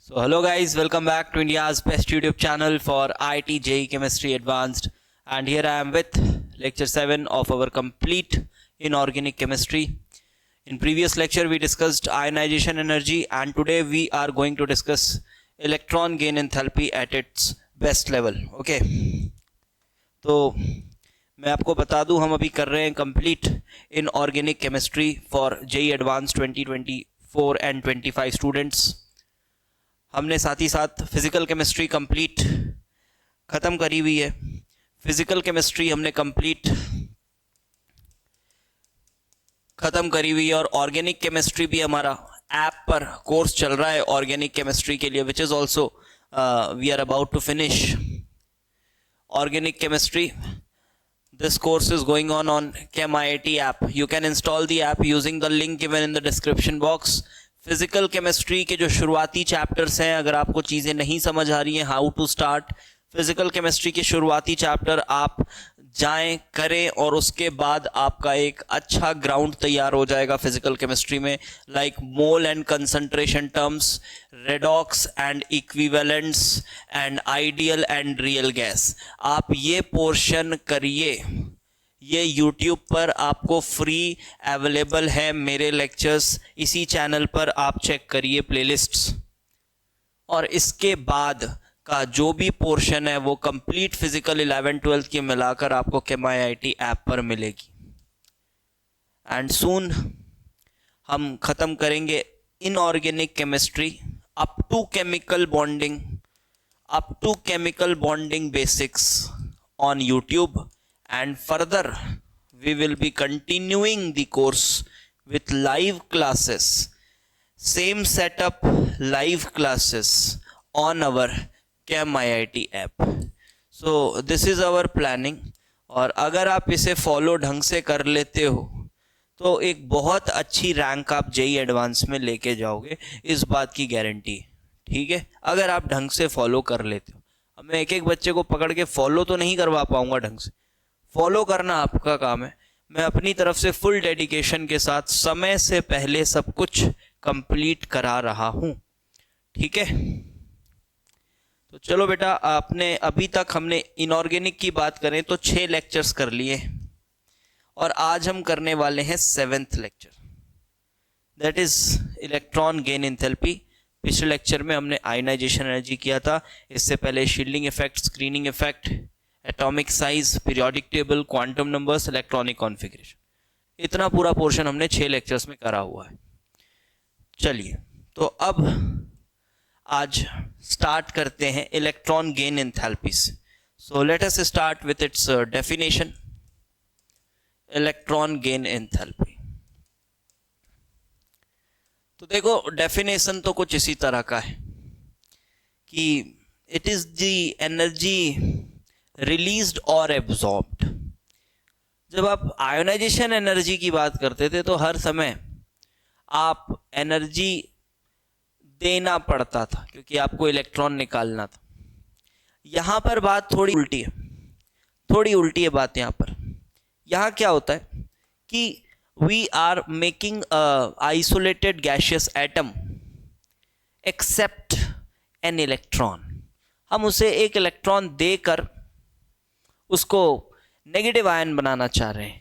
So hello guys, welcome back to India's best YouTube channel for IT JEE Chemistry Advanced, and here I am with lecture 7 of our complete inorganic chemistry. In previous lecture we discussed ionization energy, and today we are going to discuss electron gain enthalpy at its best level. Okay, तो मैं आपको बता दूं हम अभी कर रहे हैं complete inorganic chemistry for JEE Advanced 2024 and 25 students. हमने साथ ही साथ फिज़िकल केमिस्ट्री कंप्लीट ख़त्म करी हुई है. फिज़िकल केमिस्ट्री हमने कंप्लीट ख़त्म करी हुई है और ऑर्गेनिक केमिस्ट्री भी हमारा ऐप पर कोर्स चल रहा है ऑर्गेनिक केमिस्ट्री के लिए, which is also we are about to finish organic chemistry. This course is going on ChemIIT app. You can install the app using the link given in the description box. Physical chemistry के जो शुरुआती chapters हैं, अगर आपको चीज़ें नहीं समझ आ रही हैं, how to start physical chemistry के शुरुआती चैप्टर आप जाएं करें और उसके बाद आपका एक अच्छा ग्राउंड तैयार हो जाएगा फिजिकल केमिस्ट्री में, like mole and concentration terms, redox and equivalents and ideal and real gas. आप ये पोर्शन करिए. ये YouTube पर आपको फ्री अवेलेबल है मेरे लेक्चर्स, इसी चैनल पर आप चेक करिए प्लेलिस्ट्स. और इसके बाद का जो भी पोर्शन है वो कंप्लीट फिजिकल 11-12 की मिलाकर आपको ChemIIT ऐप पर मिलेगी. एंड सून हम ख़त्म करेंगे inorganic chemistry up to chemical bonding basics on YouTube. And further we will be continuing the course with live classes, same setup, live classes on our ChemIIT app. So this is our planning. और अगर आप इसे follow ढंग से कर लेते हो तो एक बहुत अच्छी रैंक आप JEE एडवांस में लेके जाओगे, इस बात की गारंटी. ठीक है, अगर आप ढंग से फॉलो कर लेते हो. अब मैं एक एक बच्चे को पकड़ के फॉलो तो नहीं करवा पाऊंगा ढंग से, फॉलो करना आपका काम है. मैं अपनी तरफ से फुल डेडिकेशन के साथ समय से पहले सब कुछ कंप्लीट करा रहा हूँ. ठीक है, तो चलो बेटा, आपने अभी तक हमने इनऑर्गेनिक की बात करें तो 6 लेक्चर्स कर लिए और आज हम करने वाले हैं 7th lecture, that is electron gain enthalpy. पिछले लेक्चर में हमने आयनाइजेशन एनर्जी किया था, इससे पहले shielding effect, screening effect, atomic size, periodic table, quantum numbers, electronic configuration. इतना पूरा पोर्शन हमने 6 लेक्चर्स में करा हुआ है. चलिए, तो अब आज स्टार्ट करते हैं इलेक्ट्रॉन गेन एंथैल्पी से. So let us start with its definition. Electron gain enthalpy, तो देखो डेफिनेशन तो कुछ इसी तरह का है कि it is the energy released और एब्जॉर्ब्ड. जब आप आयोनाइजेशन एनर्जी की बात करते थे तो हर समय आप एनर्जी देना पड़ता था क्योंकि आपको इलेक्ट्रॉन निकालना था. यहाँ पर बात थोड़ी उल्टी है बात. यहाँ पर यहाँ क्या होता है कि we are making isolated gaseous atom accept an electron. हम उसे एक इलेक्ट्रॉन देकर उसको नेगेटिव आयन बनाना चाह रहे हैं,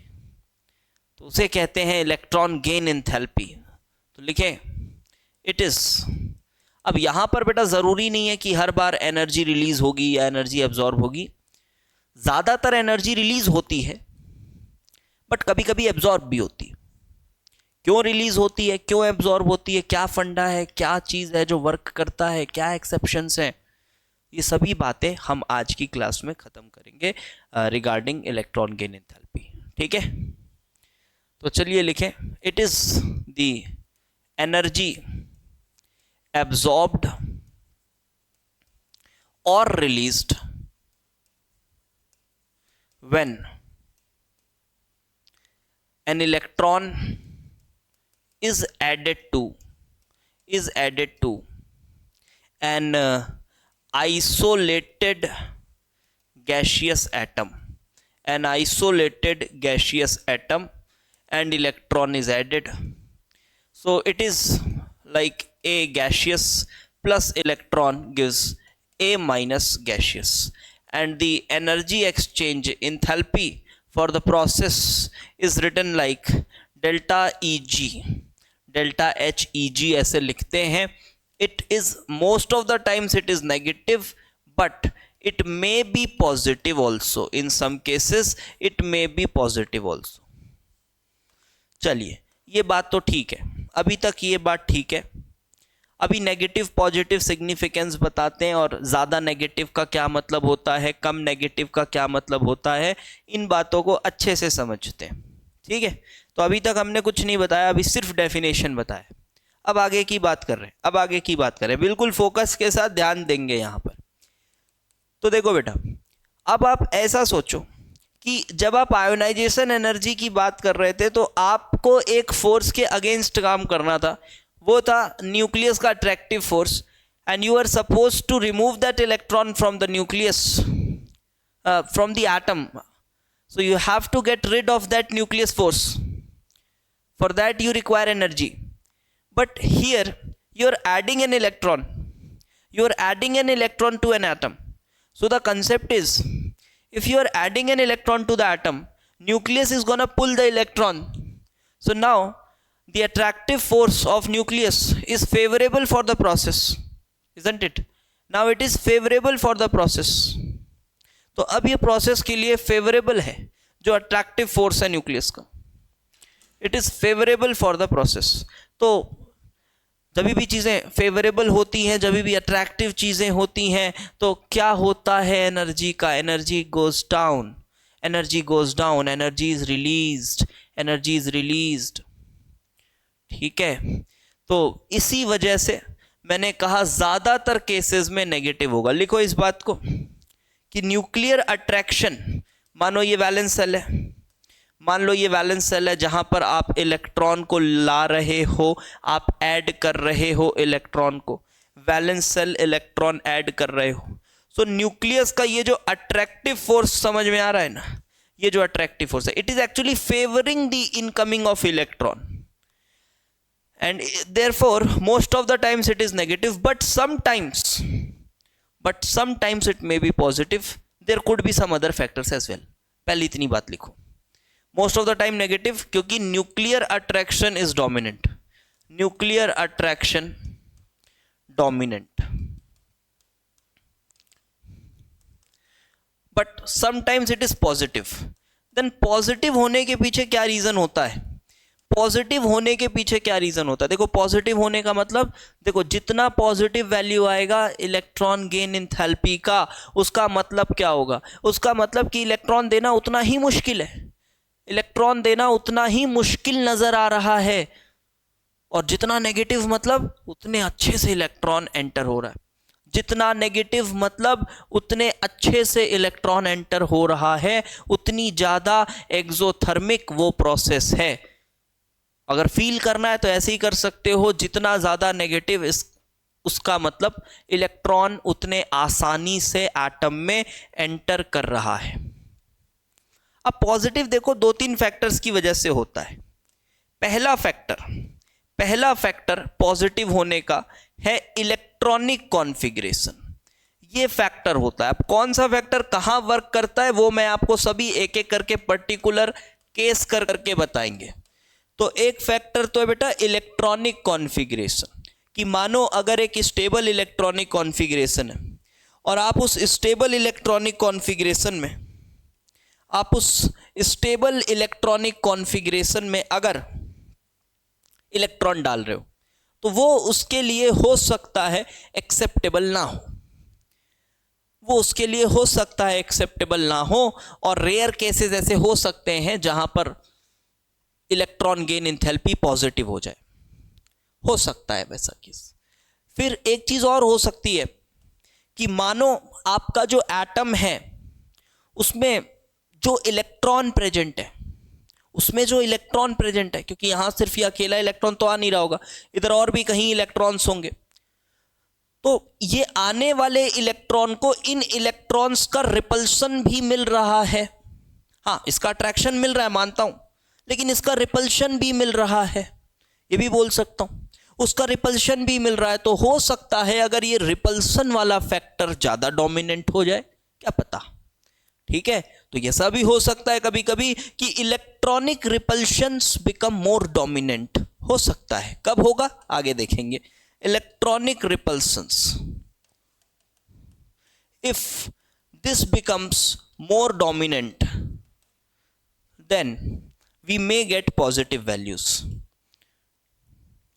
तो उसे कहते हैं इलेक्ट्रॉन गेन एंथैल्पी. तो लिखें इट इज. अब यहां पर बेटा जरूरी नहीं है कि हर बार एनर्जी रिलीज होगी या एनर्जी एब्जॉर्ब होगी. ज्यादातर एनर्जी रिलीज होती है बट कभी कभी एब्जॉर्ब भी होती है. क्यों रिलीज होती है, क्यों एब्जॉर्ब होती है, क्या फंडा है, क्या चीज है जो वर्क करता है, क्या एक्सेप्शंस हैं, ये सभी बातें हम आज की क्लास में खत्म करेंगे रिगार्डिंग इलेक्ट्रॉन गेन एंथैल्पी. ठीक है, तो चलिए लिखें it is the energy absorbed और released when an electron is added to an isolated gaseous atom, and electron is added. So it is like a gaseous plus electron gives A minus gaseous, and the energy exchange enthalpy for the process is written like delta Eg, delta Heg ऐसे लिखते हैं. It is most of the times it is negative, but it may be positive also. In some cases it may be positive also. चलिए ये बात तो ठीक है, अभी तक ये बात ठीक है. अभी नेगेटिव पॉजिटिव सिग्निफिकेंस बताते हैं और ज़्यादा नेगेटिव का क्या मतलब होता है, कम नेगेटिव का क्या मतलब होता है, इन बातों को अच्छे से समझते हैं. ठीक है, तो अभी तक हमने कुछ नहीं बताया, अभी सिर्फ डेफिनेशन बताया. अब आगे की बात कर रहे हैं, बिल्कुल फोकस के साथ ध्यान देंगे यहाँ पर. तो देखो बेटा, अब आप ऐसा सोचो कि जब आप आयोनाइजेशन एनर्जी की बात कर रहे थे तो आपको एक फोर्स के अगेंस्ट काम करना था, वो था न्यूक्लियस का attractive force, and you are suppose to remove that electron from the nucleus, from the atom. So you have to get rid of that nucleus force. For that you require energy. But here you are adding an electron, to an atom. So the concept is, if you are adding an electron to the atom, nucleus is gonna pull the electron. So now the attractive force of nucleus is favorable for the process, isn't it? Now it is favorable for the process. तो अब ये process के लिए favourable है, जो attractive force है nucleus का, it is favourable for the process. तो जब भी चीज़ें फेवरेबल होती हैं, जब भी अट्रैक्टिव चीज़ें होती हैं, तो क्या होता है एनर्जी का? Energy goes down, energy is released. ठीक है, तो इसी वजह से मैंने कहा ज़्यादातर केसेस में नेगेटिव होगा. लिखो इस बात को कि न्यूक्लियर अट्रैक्शन, मानो ये वैलेंस सेल है, जहां पर आप इलेक्ट्रॉन को ला रहे हो, आप ऐड कर रहे हो इलेक्ट्रॉन को, वैलेंस सेल इलेक्ट्रॉन ऐड कर रहे हो. सो न्यूक्लियस का ये जो अट्रैक्टिव फोर्स समझ में आ रहा है ना, ये जो अट्रैक्टिव फोर्स है, it is actually favouring the incoming of electron, and therefore most of the times it is negative, but sometimes it may be positive. There could be some other factors as well. पहले इतनी बात लिखो, most of the time negative, क्योंकि nuclear attraction is dominant. But sometimes it is positive. Then positive होने के पीछे क्या reason होता है? देखो पॉजिटिव होने का मतलब, देखो जितना पॉजिटिव वैल्यू आएगा इलेक्ट्रॉन गेन एंथैल्पी का, उसका मतलब क्या होगा? उसका मतलब कि इलेक्ट्रॉन देना उतना ही मुश्किल नजर आ रहा है, और जितना नेगेटिव मतलब उतने अच्छे से इलेक्ट्रॉन एंटर हो रहा है. जितना नेगेटिव मतलब उतने अच्छे से इलेक्ट्रॉन एंटर हो रहा है, उतनी ज़्यादा एक्सोथर्मिक वो प्रोसेस है. अगर फील करना है तो ऐसे ही कर सकते हो, जितना ज़्यादा नेगेटिव उसका मतलब इलेक्ट्रॉन उतने आसानी से एटम में एंटर कर रहा है. अब पॉजिटिव देखो 2-3 फैक्टर्स की वजह से होता है. पहला फैक्टर पॉजिटिव होने का है इलेक्ट्रॉनिक कॉन्फ़िगरेशन. ये फैक्टर होता है. अब कौन सा फैक्टर कहाँ वर्क करता है वो मैं आपको सभी एक एक करके पर्टिकुलर केस करके बताएंगे. तो एक फैक्टर तो है बेटा इलेक्ट्रॉनिक कॉन्फ़िगरेशन, कि मानो अगर एक स्टेबल इलेक्ट्रॉनिक कॉन्फ़िगरेशन है, और आप उस स्टेबल इलेक्ट्रॉनिक कॉन्फ़िगरेशन में अगर इलेक्ट्रॉन डाल रहे हो, तो वो उसके लिए हो सकता है एक्सेप्टेबल ना हो, और रेयर केसेस ऐसे हो सकते हैं जहां पर इलेक्ट्रॉन गेन एंथैल्पी पॉजिटिव हो जाए, हो सकता है वैसा केस. फिर एक चीज और हो सकती है कि मानो आपका जो एटम है उसमें जो इलेक्ट्रॉन प्रेजेंट है, क्योंकि यहां सिर्फ ये अकेला इलेक्ट्रॉन तो आ नहीं रहा होगा, इधर और भी कहीं इलेक्ट्रॉन्स होंगे, तो ये आने वाले इलेक्ट्रॉन को इन इलेक्ट्रॉन्स का रिपल्शन भी मिल रहा है. हाँ, इसका अट्रैक्शन मिल रहा है मानता हूं, लेकिन इसका रिपल्शन भी मिल रहा है, ये भी बोल सकता हूं. उसका रिपल्शन भी मिल रहा है, तो हो सकता है अगर ये रिपल्सन वाला फैक्टर ज्यादा डोमिनेंट हो जाए, क्या पता। ठीक है, तो ऐसा भी हो सकता है कभी कभी कि electronic repulsions become more dominant, हो सकता है। कब होगा आगे देखेंगे। Electronic repulsions, if this becomes more dominant then we may get positive values।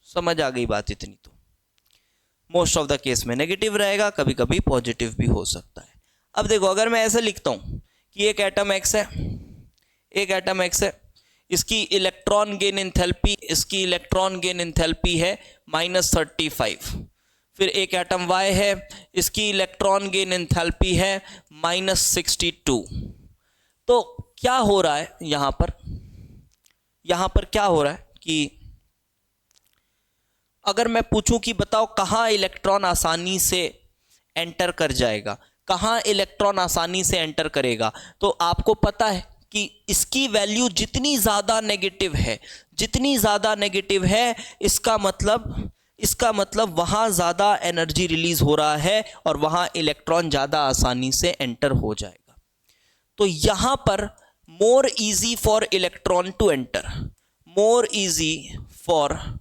समझ आ गई बात इतनी तो। मोस्ट ऑफ द केस में नेगेटिव रहेगा, कभी कभी पॉजिटिव भी हो सकता है। अब देखो, अगर मैं ऐसे लिखता हूं कि एक एटम एक्स है, एक एटम एक्स है, इसकी इलेक्ट्रॉन गेन एंथैल्पी, इसकी इलेक्ट्रॉन गेन एंथैल्पी है -35। फिर एक एटम Y है, इसकी इलेक्ट्रॉन गेन एंथैल्पी है -62। तो क्या हो रहा है यहां पर, यहां पर क्या हो रहा है कि अगर मैं पूछूं कि बताओ कहां इलेक्ट्रॉन आसानी से एंटर कर जाएगा, कहां इलेक्ट्रॉन आसानी से एंटर करेगा, तो आपको पता है कि इसकी वैल्यू जितनी ज्यादा नेगेटिव है, जितनी ज्यादा नेगेटिव है, इसका मतलब वहां ज्यादा एनर्जी रिलीज हो रहा है और वहां इलेक्ट्रॉन ज्यादा आसानी से एंटर हो जाएगा। तो यहां पर more easy for electron to enter, more easy for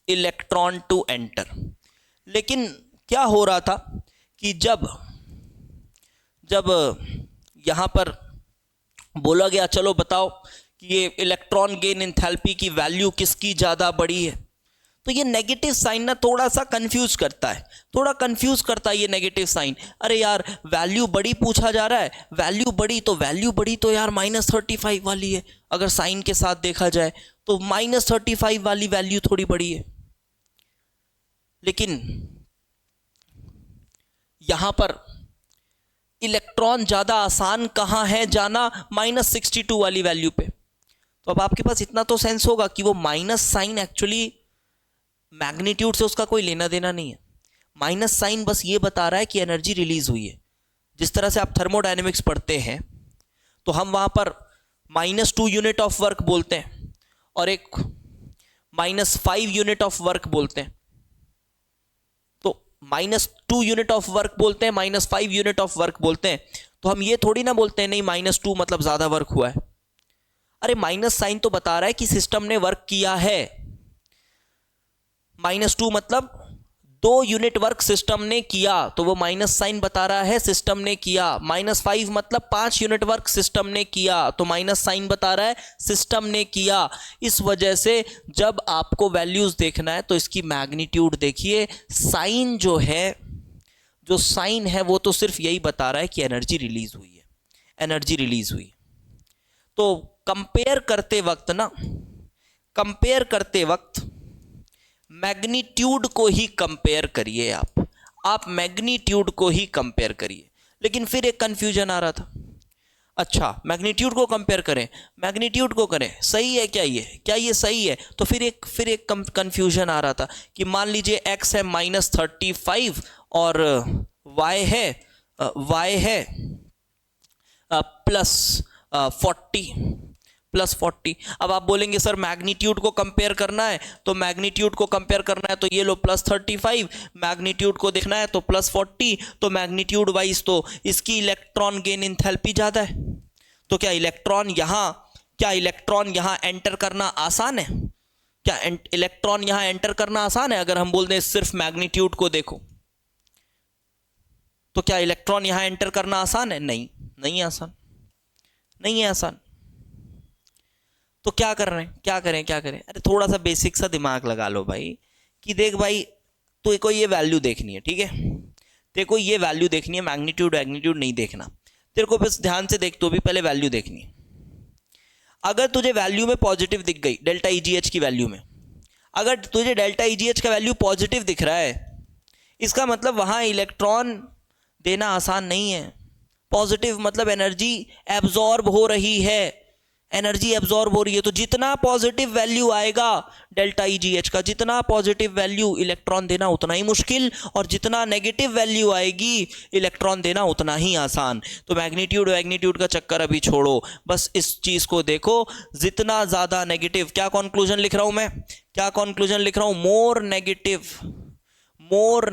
electron to enter. लेकिन क्या हो रहा था कि जब यहां पर बोला गया चलो बताओ कि ये इलेक्ट्रॉन गेन एंथैल्पी की वैल्यू किसकी ज्यादा बड़ी है, तो ये नेगेटिव साइन ना थोड़ा सा कंफ्यूज करता है, थोड़ा कंफ्यूज करता है ये नेगेटिव साइन। अरे यार वैल्यू बड़ी पूछा जा रहा है, वैल्यू बड़ी तो यार -35 वाली है, अगर साइन के साथ देखा जाए तो -35 वाली वैल्यू थोड़ी बड़ी है। लेकिन यहां पर इलेक्ट्रॉन ज्यादा आसान कहां है जाना, -62 वाली वैल्यू पे। तो अब आपके पास इतना तो सेंस होगा कि वो माइनस साइन एक्चुअली मैग्नीट्यूड से उसका कोई लेना देना नहीं है। माइनस साइन बस ये बता रहा है कि एनर्जी रिलीज हुई है। जिस तरह से आप थर्मोडायनेमिक्स पढ़ते हैं तो हम वहां पर -2 यूनिट ऑफ वर्क बोलते हैं और एक -5 यूनिट ऑफ वर्क बोलते हैं। तो -2 यूनिट ऑफ वर्क बोलते हैं, -5 यूनिट ऑफ वर्क बोलते हैं, तो हम ये थोड़ी ना बोलते हैं नहीं -2 मतलब ज्यादा वर्क हुआ है। अरे माइनस साइन तो बता रहा है कि सिस्टम ने वर्क किया है। -2 मतलब 2 यूनिट वर्क सिस्टम ने किया, तो वो माइनस साइन बता रहा है सिस्टम ने किया। -5 मतलब 5 यूनिट वर्क सिस्टम ने किया, तो माइनस साइन बता रहा है सिस्टम ने किया। इस वजह से जब आपको वैल्यूज देखना है तो इसकी मैग्नीट्यूड देखिए। साइन जो है, जो साइन है वो तो सिर्फ यही बता रहा है कि एनर्जी रिलीज हुई है, एनर्जी रिलीज हुई। तो कंपेयर करते वक्त मैग्नीट्यूड को ही कंपेयर करिए आप मैग्नीट्यूड को ही कंपेयर करिए। लेकिन फिर एक कंफ्यूजन आ रहा था, अच्छा मैग्नीट्यूड को कंपेयर करें, मैग्नीट्यूड को करें, सही है क्या ये सही है? तो फिर एक कंफ्यूजन आ रहा था कि मान लीजिए x है -35 और y है +40। अब आप बोलेंगे सर मैग्नीट्यूड को कंपेयर करना है, तो मैग्नीट्यूड को कंपेयर करना है तो ये लो +35, मैग्नीट्यूड को देखना है तो +40, तो मैग्नीट्यूड वाइज तो इसकी इलेक्ट्रॉन गेन एंथैल्पी ज्यादा है। तो क्या इलेक्ट्रॉन यहां एंटर करना आसान है? क्या इलेक्ट्रॉन यहां एंटर करना आसान है? अगर हम बोल दें सिर्फ मैग्नीट्यूड को देखो, तो क्या इलेक्ट्रॉन यहां एंटर करना आसान है? नहीं है आसान। तो क्या करें? अरे थोड़ा सा बेसिक सा दिमाग लगा लो भाई, कि देख भाई तो को ये वैल्यू देखनी है, ठीक है, तेरे को ये वैल्यू देखनी है, मैग्नीट्यूड नहीं देखना, तेरे को बस ध्यान से देख, तो भी पहले वैल्यू देखनी है। अगर तुझे वैल्यू में पॉजिटिव दिख गई, डेल्टा EGH की वैल्यू में, अगर तुझे डेल्टा EGH का वैल्यू पॉजिटिव दिख रहा है, इसका मतलब वहां इलेक्ट्रॉन देना आसान नहीं है। पॉजिटिव मतलब एनर्जी एब्जॉर्ब हो रही है, तो जितना पॉजिटिव वैल्यू आएगा डेल्टा EGH का, जितना पॉजिटिव वैल्यू इलेक्ट्रॉन देना उतना ही मुश्किल, और जितना नेगेटिव वैल्यू आएगी इलेक्ट्रॉन देना उतना ही आसान। तो मैग्नीट्यूड का चक्कर अभी छोड़ो, बस इस चीज को देखो, जितना ज्यादा नेगेटिव, क्या कंक्लूजन लिख रहा हूं मैं क्या कंक्लूजन लिख रहा हूं? More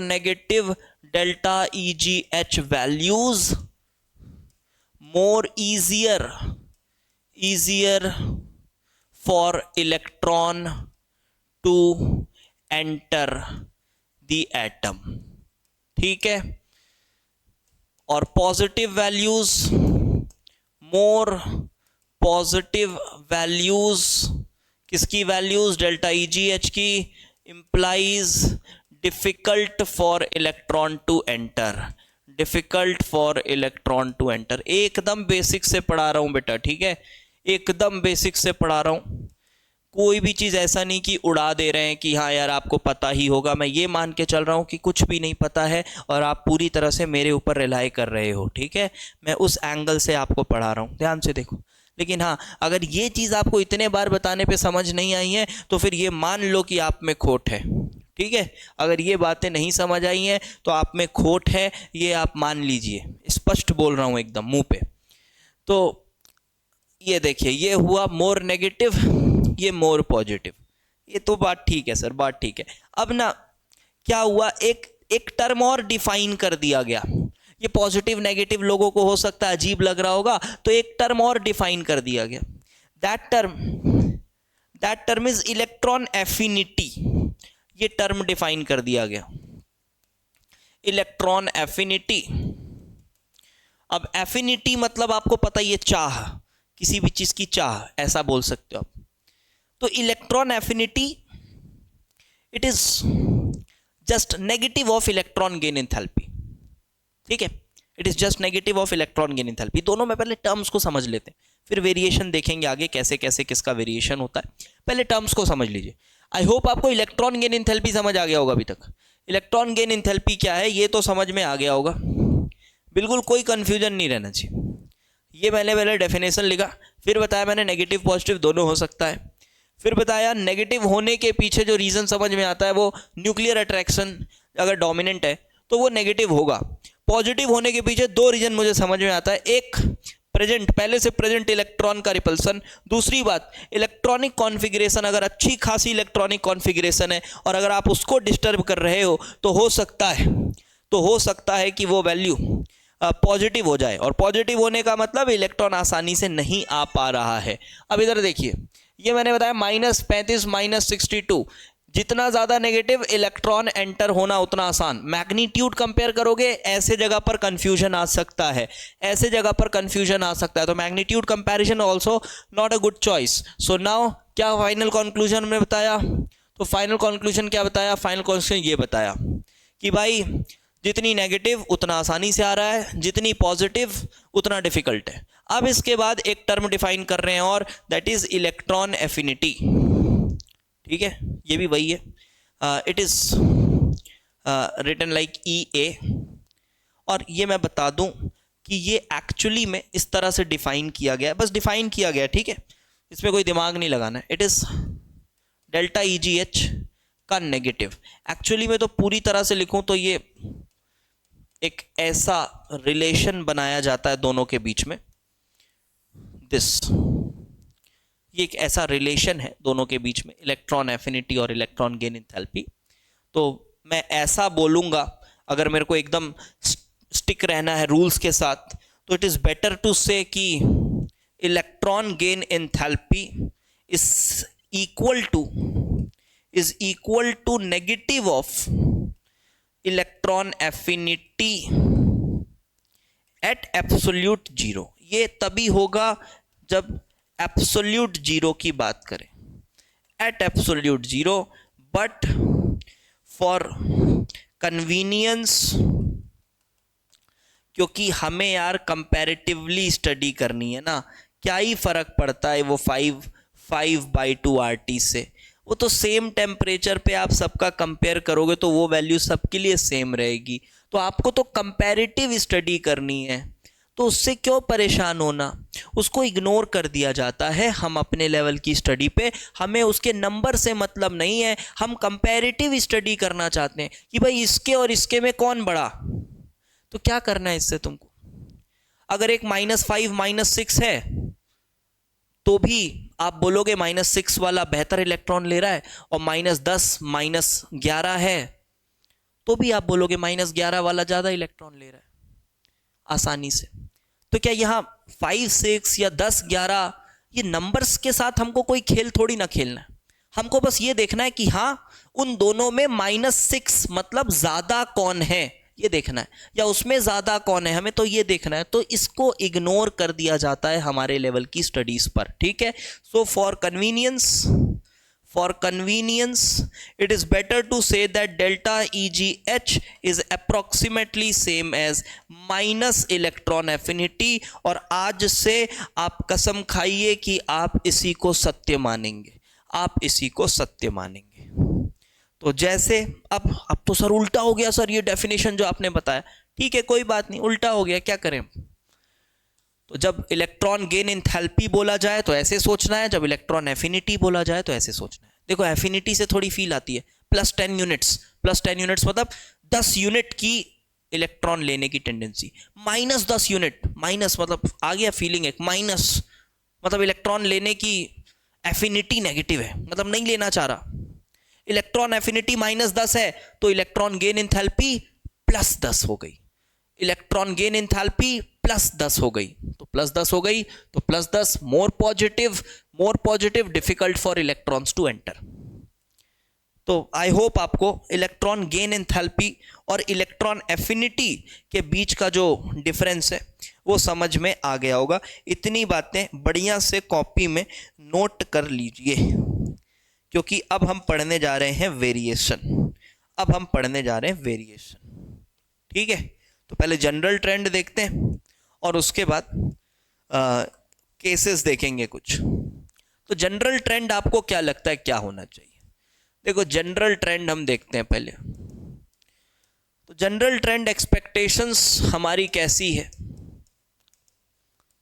negative delta EGH values more easier for electron to enter the atom. ठीक है, और positive values, more positive values, किसकी वैल्यूज? डेल्टा EGH की, implies difficult for electron to enter, difficult for electron to enter. एकदम basic से पढ़ा रहा हूं बेटा, ठीक है, एकदम बेसिक से पढ़ा रहा हूं, कोई भी चीज ऐसा नहीं कि उड़ा दे रहे हैं कि हाँ यार आपको पता ही होगा। मैं ये मान के चल रहा हूं कि कुछ भी नहीं पता है और आप पूरी तरह से मेरे ऊपर रिलाई कर रहे हो, ठीक है, मैं उस एंगल से आपको पढ़ा रहा हूं, ध्यान से देखो। लेकिन हाँ, अगर ये चीज आपको इतने बार बताने पे समझ नहीं आई है तो फिर ये मान लो कि आप में खोट है, ठीक है। अगर ये बातें नहीं समझ आई हैं तो आप में खोट है, ये आप मान लीजिए, स्पष्ट बोल रहा हूं एकदम मुंह पे। तो ये देखिए, ये हुआ मोर नेगेटिव, ये मोर पॉजिटिव, ये तो बात ठीक है सर, बात ठीक है। अब ना क्या हुआ, एक टर्म और डिफाइन कर दिया गया। ये पॉजिटिव नेगेटिव लोगों को हो सकता है अजीब लग रहा होगा, तो एक टर्म और डिफाइन कर दिया गया। That term is electron affinity. ये टर्म डिफाइन कर दिया गया, इलेक्ट्रॉन एफिनिटी। अब एफिनिटी मतलब आपको पता ही है, चाह, किसी भी चीज की चाह, ऐसा बोल सकते हो आप। तो electron affinity, it is just negative of electron gain enthalpy, ठीक है, it is just negative of electron gain enthalpy. दोनों में पहले टर्म्स को समझ लेते हैं, फिर वेरिएशन देखेंगे आगे कैसे कैसे किसका वेरिएशन होता है। पहले टर्म्स को समझ लीजिए। आई होप आपको इलेक्ट्रॉन गेन एंथैल्पी समझ आ गया होगा अभी तक। इलेक्ट्रॉन गेन एंथैल्पी क्या है ये तो समझ में आ गया होगा, बिल्कुल कोई कंफ्यूजन नहीं रहना चाहिए। ये मैंने पहले डेफिनेशन लिखा, फिर बताया मैंने नेगेटिव पॉजिटिव दोनों हो सकता है, फिर बताया नेगेटिव होने के पीछे जो रीजन समझ में आता है वो न्यूक्लियर अट्रैक्शन अगर डोमिनेंट है तो वो नेगेटिव होगा। पॉजिटिव होने के पीछे दो रीजन मुझे समझ में आता है, एक प्रेजेंट, पहले से प्रेजेंट इलेक्ट्रॉन का रिपल्सन, दूसरी बात इलेक्ट्रॉनिक कॉन्फ़िगरेशन, अगर अच्छी खासी इलेक्ट्रॉनिक कॉन्फ़िगरेशन है और अगर आप उसको डिस्टर्ब कर रहे हो तो हो सकता है कि वो वैल्यू पॉजिटिव हो जाए, और पॉजिटिव होने का मतलब इलेक्ट्रॉन आसानी से नहीं आ पा रहा है। अब इधर देखिए, ये मैंने बताया -35 -62, जितना ज़्यादा नेगेटिव इलेक्ट्रॉन एंटर होना उतना आसान। मैग्नीट्यूड कंपेयर करोगे ऐसे जगह पर कंफ्यूजन आ सकता है, ऐसे जगह पर कंफ्यूजन आ सकता है, तो magnitude comparison also not a good choice. So now क्या फाइनल कंक्लूजन में बताया, तो फाइनल कंक्लूजन क्या बताया, फाइनल कंक्लूजन ये बताया कि भाई जितनी नेगेटिव उतना आसानी से आ रहा है, जितनी पॉजिटिव उतना डिफिकल्ट है। अब इसके बाद एक टर्म डिफाइन कर रहे हैं और दैट इज इलेक्ट्रॉन एफिनिटी, ठीक है, ये भी वही है, it is written like EA। और ये मैं बता दूं कि ये एक्चुअली में इस तरह से डिफाइन किया गया है, बस डिफाइन किया गया, ठीक है, इसमें कोई दिमाग नहीं लगाना है। इट इज डेल्टा EGH का नेगेटिव, एक्चुअली में तो पूरी तरह से लिखूं तो ये एक ऐसा रिलेशन बनाया जाता है दोनों के बीच में, ये एक ऐसा रिलेशन है दोनों के बीच में, इलेक्ट्रॉन एफिनिटी और इलेक्ट्रॉन गेन एंथैल्पी। तो मैं ऐसा बोलूंगा, अगर मेरे को एकदम स्टिक रहना है रूल्स के साथ, तो इट इज बेटर टू से कि electron gain enthalpy is equal to negative of electron affinity at absolute zero. ये तभी होगा जब एब्सोल्यूट जीरो की बात करें, at absolute zero, but for convenience, क्योंकि हमें यार कंपैरेटिवली स्टडी करनी है ना, क्या ही फर्क पड़ता है वो 5/2 RT से, वो तो सेम टेम्परेचर पे आप सबका कंपेयर करोगे तो वो वैल्यू सबके लिए सेम रहेगी। तो आपको तो कंपैरेटिव स्टडी करनी है, तो उससे क्यों परेशान होना, उसको इग्नोर कर दिया जाता है। हम अपने लेवल की स्टडी पे, हमें उसके नंबर से मतलब नहीं है, हम कंपैरेटिव स्टडी करना चाहते हैं कि भाई इसके और इसके में कौन बड़ा। तो क्या करना है इससे तुमको, अगर एक -5 -6 है तो भी आप बोलोगे -6 वाला बेहतर इलेक्ट्रॉन ले रहा है और -10 -11 है, तो भी आप बोलोगे -11 वाला ज्यादा इलेक्ट्रॉन ले रहा है आसानी से। तो क्या यहाँ 5 6 या 10 11 ये नंबर्स के साथ हमको कोई खेल थोड़ी ना खेलना है। हमको बस ये देखना है कि हाँ उन दोनों में -6 मतलब ज्यादा कौन है ये देखना है, या उसमें ज्यादा कौन है हमें तो ये देखना है। तो इसको इग्नोर कर दिया जाता है हमारे लेवल की स्टडीज पर, ठीक है। So for convenience it is better to say that delta EGH is approximately same as minus electron affinity, और आज से आप कसम खाइए कि आप इसी को सत्य मानेंगे, आप इसी को सत्य मानेंगे। तो जैसे अब तो सर उल्टा हो गया सर, ये डेफिनेशन जो आपने बताया, ठीक है कोई बात नहीं, उल्टा हो गया, क्या करें। तो जब इलेक्ट्रॉन गेन एंथैल्पी बोला जाए तो ऐसे सोचना है, जब इलेक्ट्रॉन एफिनिटी बोला जाए तो ऐसे सोचना है। देखो एफिनिटी से थोड़ी फील आती है, +10 यूनिट्स मतलब 10 यूनिट की इलेक्ट्रॉन लेने की टेंडेंसी, -10 यूनिट, माइनस मतलब आ गया फीलिंग एक, माइनस मतलब इलेक्ट्रॉन लेने की एफिनिटी नेगेटिव है, मतलब नहीं लेना चाह रहा। इलेक्ट्रॉन एफिनिटी -10 है तो इलेक्ट्रॉन गेन एंथैल्पी +10 हो गई, इलेक्ट्रॉन गेन एंथैल्पी +10 हो गई, तो +10 हो गई तो +10 more positive, difficult for electrons to enter. तो आई होप आपको इलेक्ट्रॉन गेन एंथैल्पी और इलेक्ट्रॉन एफिनिटी के बीच का जो डिफरेंस है वो समझ में आ गया होगा। इतनी बातें बढ़िया से कॉपी में नोट कर लीजिए, क्योंकि अब हम पढ़ने जा रहे हैं वेरिएशन। ठीक है, तो पहले जनरल ट्रेंड देखते हैं और उसके बाद केसेस देखेंगे कुछ। तो जनरल ट्रेंड आपको क्या लगता है क्या होना चाहिए? देखो जनरल ट्रेंड हम देखते हैं पहले। तो जनरल ट्रेंड एक्सपेक्टेशंस हमारी कैसी है?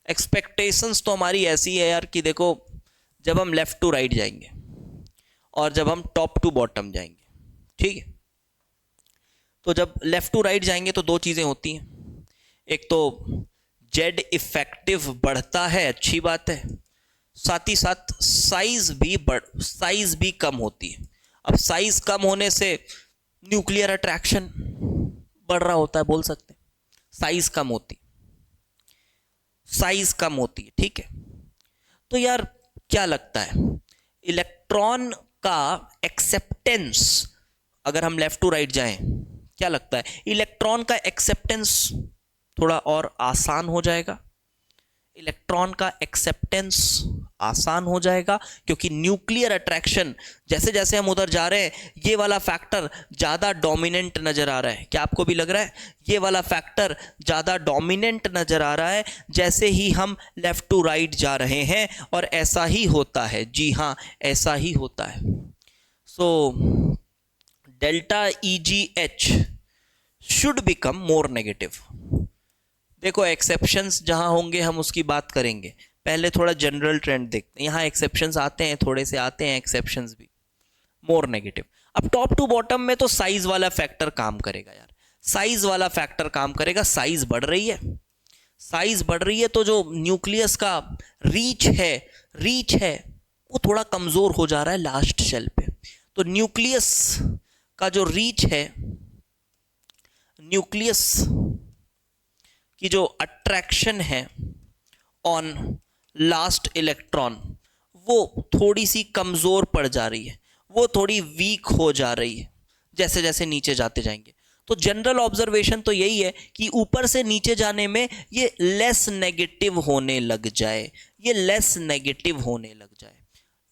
एक्सपेक्टेशंस तो हमारी ऐसी है यार कि देखो जब हम लेफ्ट टू राइट जाएंगे और जब हम टॉप टू बॉटम जाएंगे, ठीक है, तो जब लेफ्ट टू राइट जाएंगे तो दो चीजें होती हैं। एक तो जेड इफेक्टिव बढ़ता है, अच्छी बात है, साथ ही साथ साइज भी कम होती है। अब साइज कम होने से न्यूक्लियर अट्रैक्शन बढ़ रहा होता है, बोल सकते हैं साइज कम होती है, ठीक है। तो यार क्या लगता है इलेक्ट्रॉन का एक्सेप्टेंस, अगर हम लेफ्ट टू राइट जाएं, क्या लगता है इलेक्ट्रॉन का एक्सेप्टेंस थोड़ा और आसान हो जाएगा? इलेक्ट्रॉन का एक्सेप्टेंस आसान हो जाएगा क्योंकि न्यूक्लियर अट्रैक्शन, जैसे जैसे हम उधर जा रहे हैं ये वाला फैक्टर ज्यादा डोमिनेंट नजर आ रहा है। क्या आपको भी लग रहा है ये वाला फैक्टर ज्यादा डोमिनेंट नजर आ रहा है जैसे ही हम लेफ्ट टू राइट जा रहे हैं? और ऐसा ही होता है, जी हाँ ऐसा ही होता है। So delta EGH should become more negative. देखो एक्सेप्शंस जहां होंगे हम उसकी बात करेंगे, पहले थोड़ा जनरल ट्रेंड देखते हैं। यहाँ एक्सेप्शंस आते हैं, थोड़े से आते हैं एक्सेप्शंस भी मोर नेगेटिव। अब टॉप टू बॉटम में तो साइज वाला फैक्टर काम करेगा यार, साइज वाला फैक्टर काम करेगा। साइज बढ़ रही है तो जो न्यूक्लियस का रीच है वो थोड़ा कमजोर हो जा रहा है लास्ट शेल पे। तो न्यूक्लियस का जो रीच है, न्यूक्लियस की जो अट्रैक्शन है ऑन लास्ट इलेक्ट्रॉन, वो थोड़ी सी कमजोर पड़ जा रही है, वो थोड़ी वीक हो जा रही है जैसे जैसे नीचे जाते जाएंगे। तो जनरल ऑब्जर्वेशन तो यही है कि ऊपर से नीचे जाने में ये लेस नेगेटिव होने लग जाए,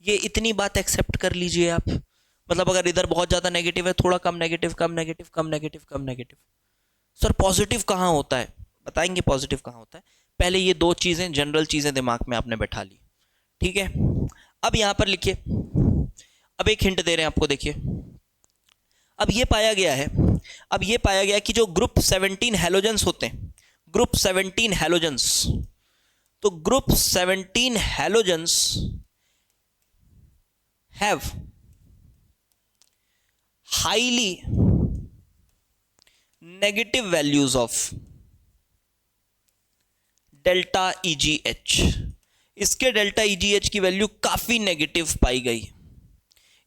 ये इतनी बात एक्सेप्ट कर लीजिए आप। मतलब अगर इधर बहुत ज्यादा नेगेटिव है, थोड़ा कम नेगेटिव। सर पॉजिटिव कहाँ होता है? बताएंगे पॉजिटिव कहाँ होता है। पहले ये दो चीजें, जनरल चीजें दिमाग में आपने बैठा ली, ठीक है। अब यहां पर लिखिए, अब एक हिंट दे रहे हैं आपको, देखिए। अब ये पाया गया है कि जो ग्रुप 17 हैलोजेंस होते हैं, ग्रुप 17 हैलोजेंस, तो group 17 halogens have highly negative values of delta EGH। इसके डेल्टा EGH की वैल्यू काफी नेगेटिव पाई गई,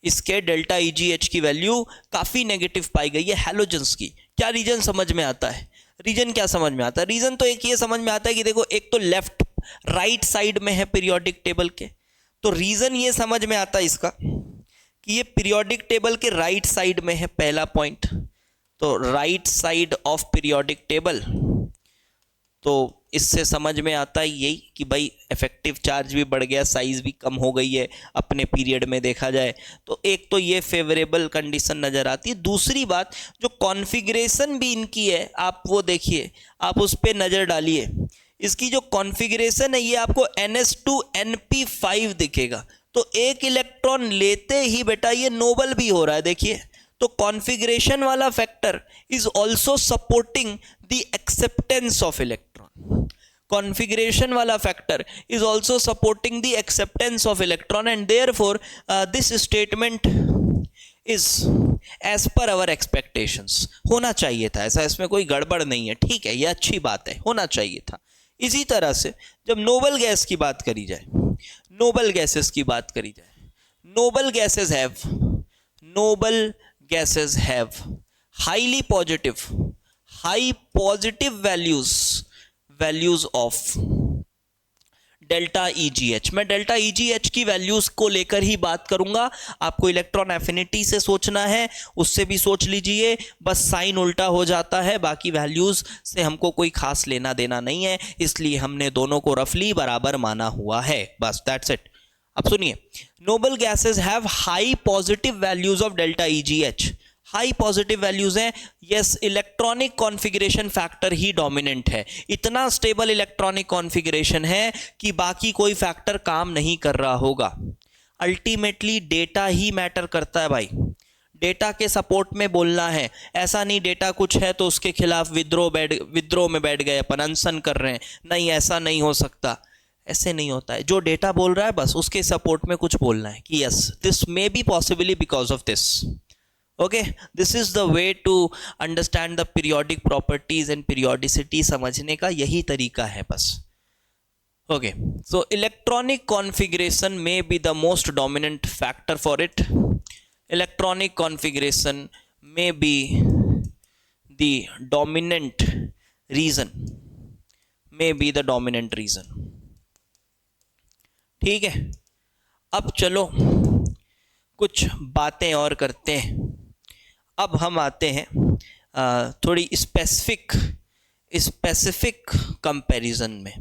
इसके डेल्टा EGH की वैल्यू काफी नेगेटिव पाई गई है हैलोजेंस की। क्या रीजन समझ में आता है? रीजन क्या समझ में आता है? रीजन तो एक ये समझ में आता है कि देखो एक तो लेफ्ट राइट साइड में है पीरियोडिक टेबल के, तो रीजन ये समझ में आता है इसका कि ये पीरियोडिक टेबल के राइट साइड में है, पहला पॉइंट। तो right side of periodic table, तो इससे समझ में आता है यही कि भाई इफेक्टिव चार्ज भी बढ़ गया, साइज भी कम हो गई है अपने पीरियड में देखा जाए, तो एक तो ये फेवरेबल कंडीशन नजर आती है। दूसरी बात, जो कॉन्फ़िगरेशन भी इनकी है आप वो देखिए, आप उस पर नज़र डालिए। इसकी जो कॉन्फ़िगरेशन है ये आपको NS2 Np5 दिखेगा, तो एक इलेक्ट्रॉन लेते ही बेटा ये नोबल भी हो रहा है, देखिए। तो कॉन्फ़िगरेशन वाला factor is also supporting the acceptance of electron. Configuration वाला factor is also supporting the acceptance of electron, and therefore this statement is as per our expectations. होना चाहिए था ऐसा, इसमें कोई गड़बड़ नहीं है, ठीक है, ये अच्छी बात है, होना चाहिए था। इसी तरह से जब नोबल गैस की बात करी जाए, नोबल गैसेस की बात करी जाए, noble gases have highly positive, high positive values of delta EGH। मैं डेल्टा EGH की वैल्यूज को लेकर ही बात करूंगा, आपको इलेक्ट्रॉन एफिनिटी से सोचना है, उससे भी सोच लीजिए, बस साइन उल्टा हो जाता है, बाकी वैल्यूज से हमको कोई खास लेना देना नहीं है, इसलिए हमने दोनों को रफली बराबर माना हुआ है, बस दैट्स इट। अब सुनिए, noble gases have high positive values of delta EGH। High positive values हैं, यस, इलेक्ट्रॉनिक कॉन्फ़िगरेशन फैक्टर ही डोमिनेंट है, इतना स्टेबल इलेक्ट्रॉनिक कॉन्फ़िगरेशन है कि बाकी कोई फैक्टर काम नहीं कर रहा होगा। अल्टीमेटली डेटा ही मैटर करता है भाई, डेटा के सपोर्ट में बोलना है, ऐसा नहीं डेटा कुछ है तो उसके खिलाफ विद्रोह में बैठ गए अपन, अनशन कर रहे हैं, नहीं ऐसा नहीं हो सकता, ऐसे नहीं होता है। जो डेटा बोल रहा है बस उसके सपोर्ट में कुछ बोलना है कि yes this may be possibly because of this. Okay, this is the way to understand the periodic properties and periodicity, समझने का यही तरीका है बस। Okay, so electronic configuration may be the most dominant factor for it. Electronic configuration may be the dominant reason, may be the dominant reason. ठीक है, अब चलो कुछ बातें और करते हैं। अब हम आते हैं थोड़ी स्पेसिफिक कंपैरिजन में।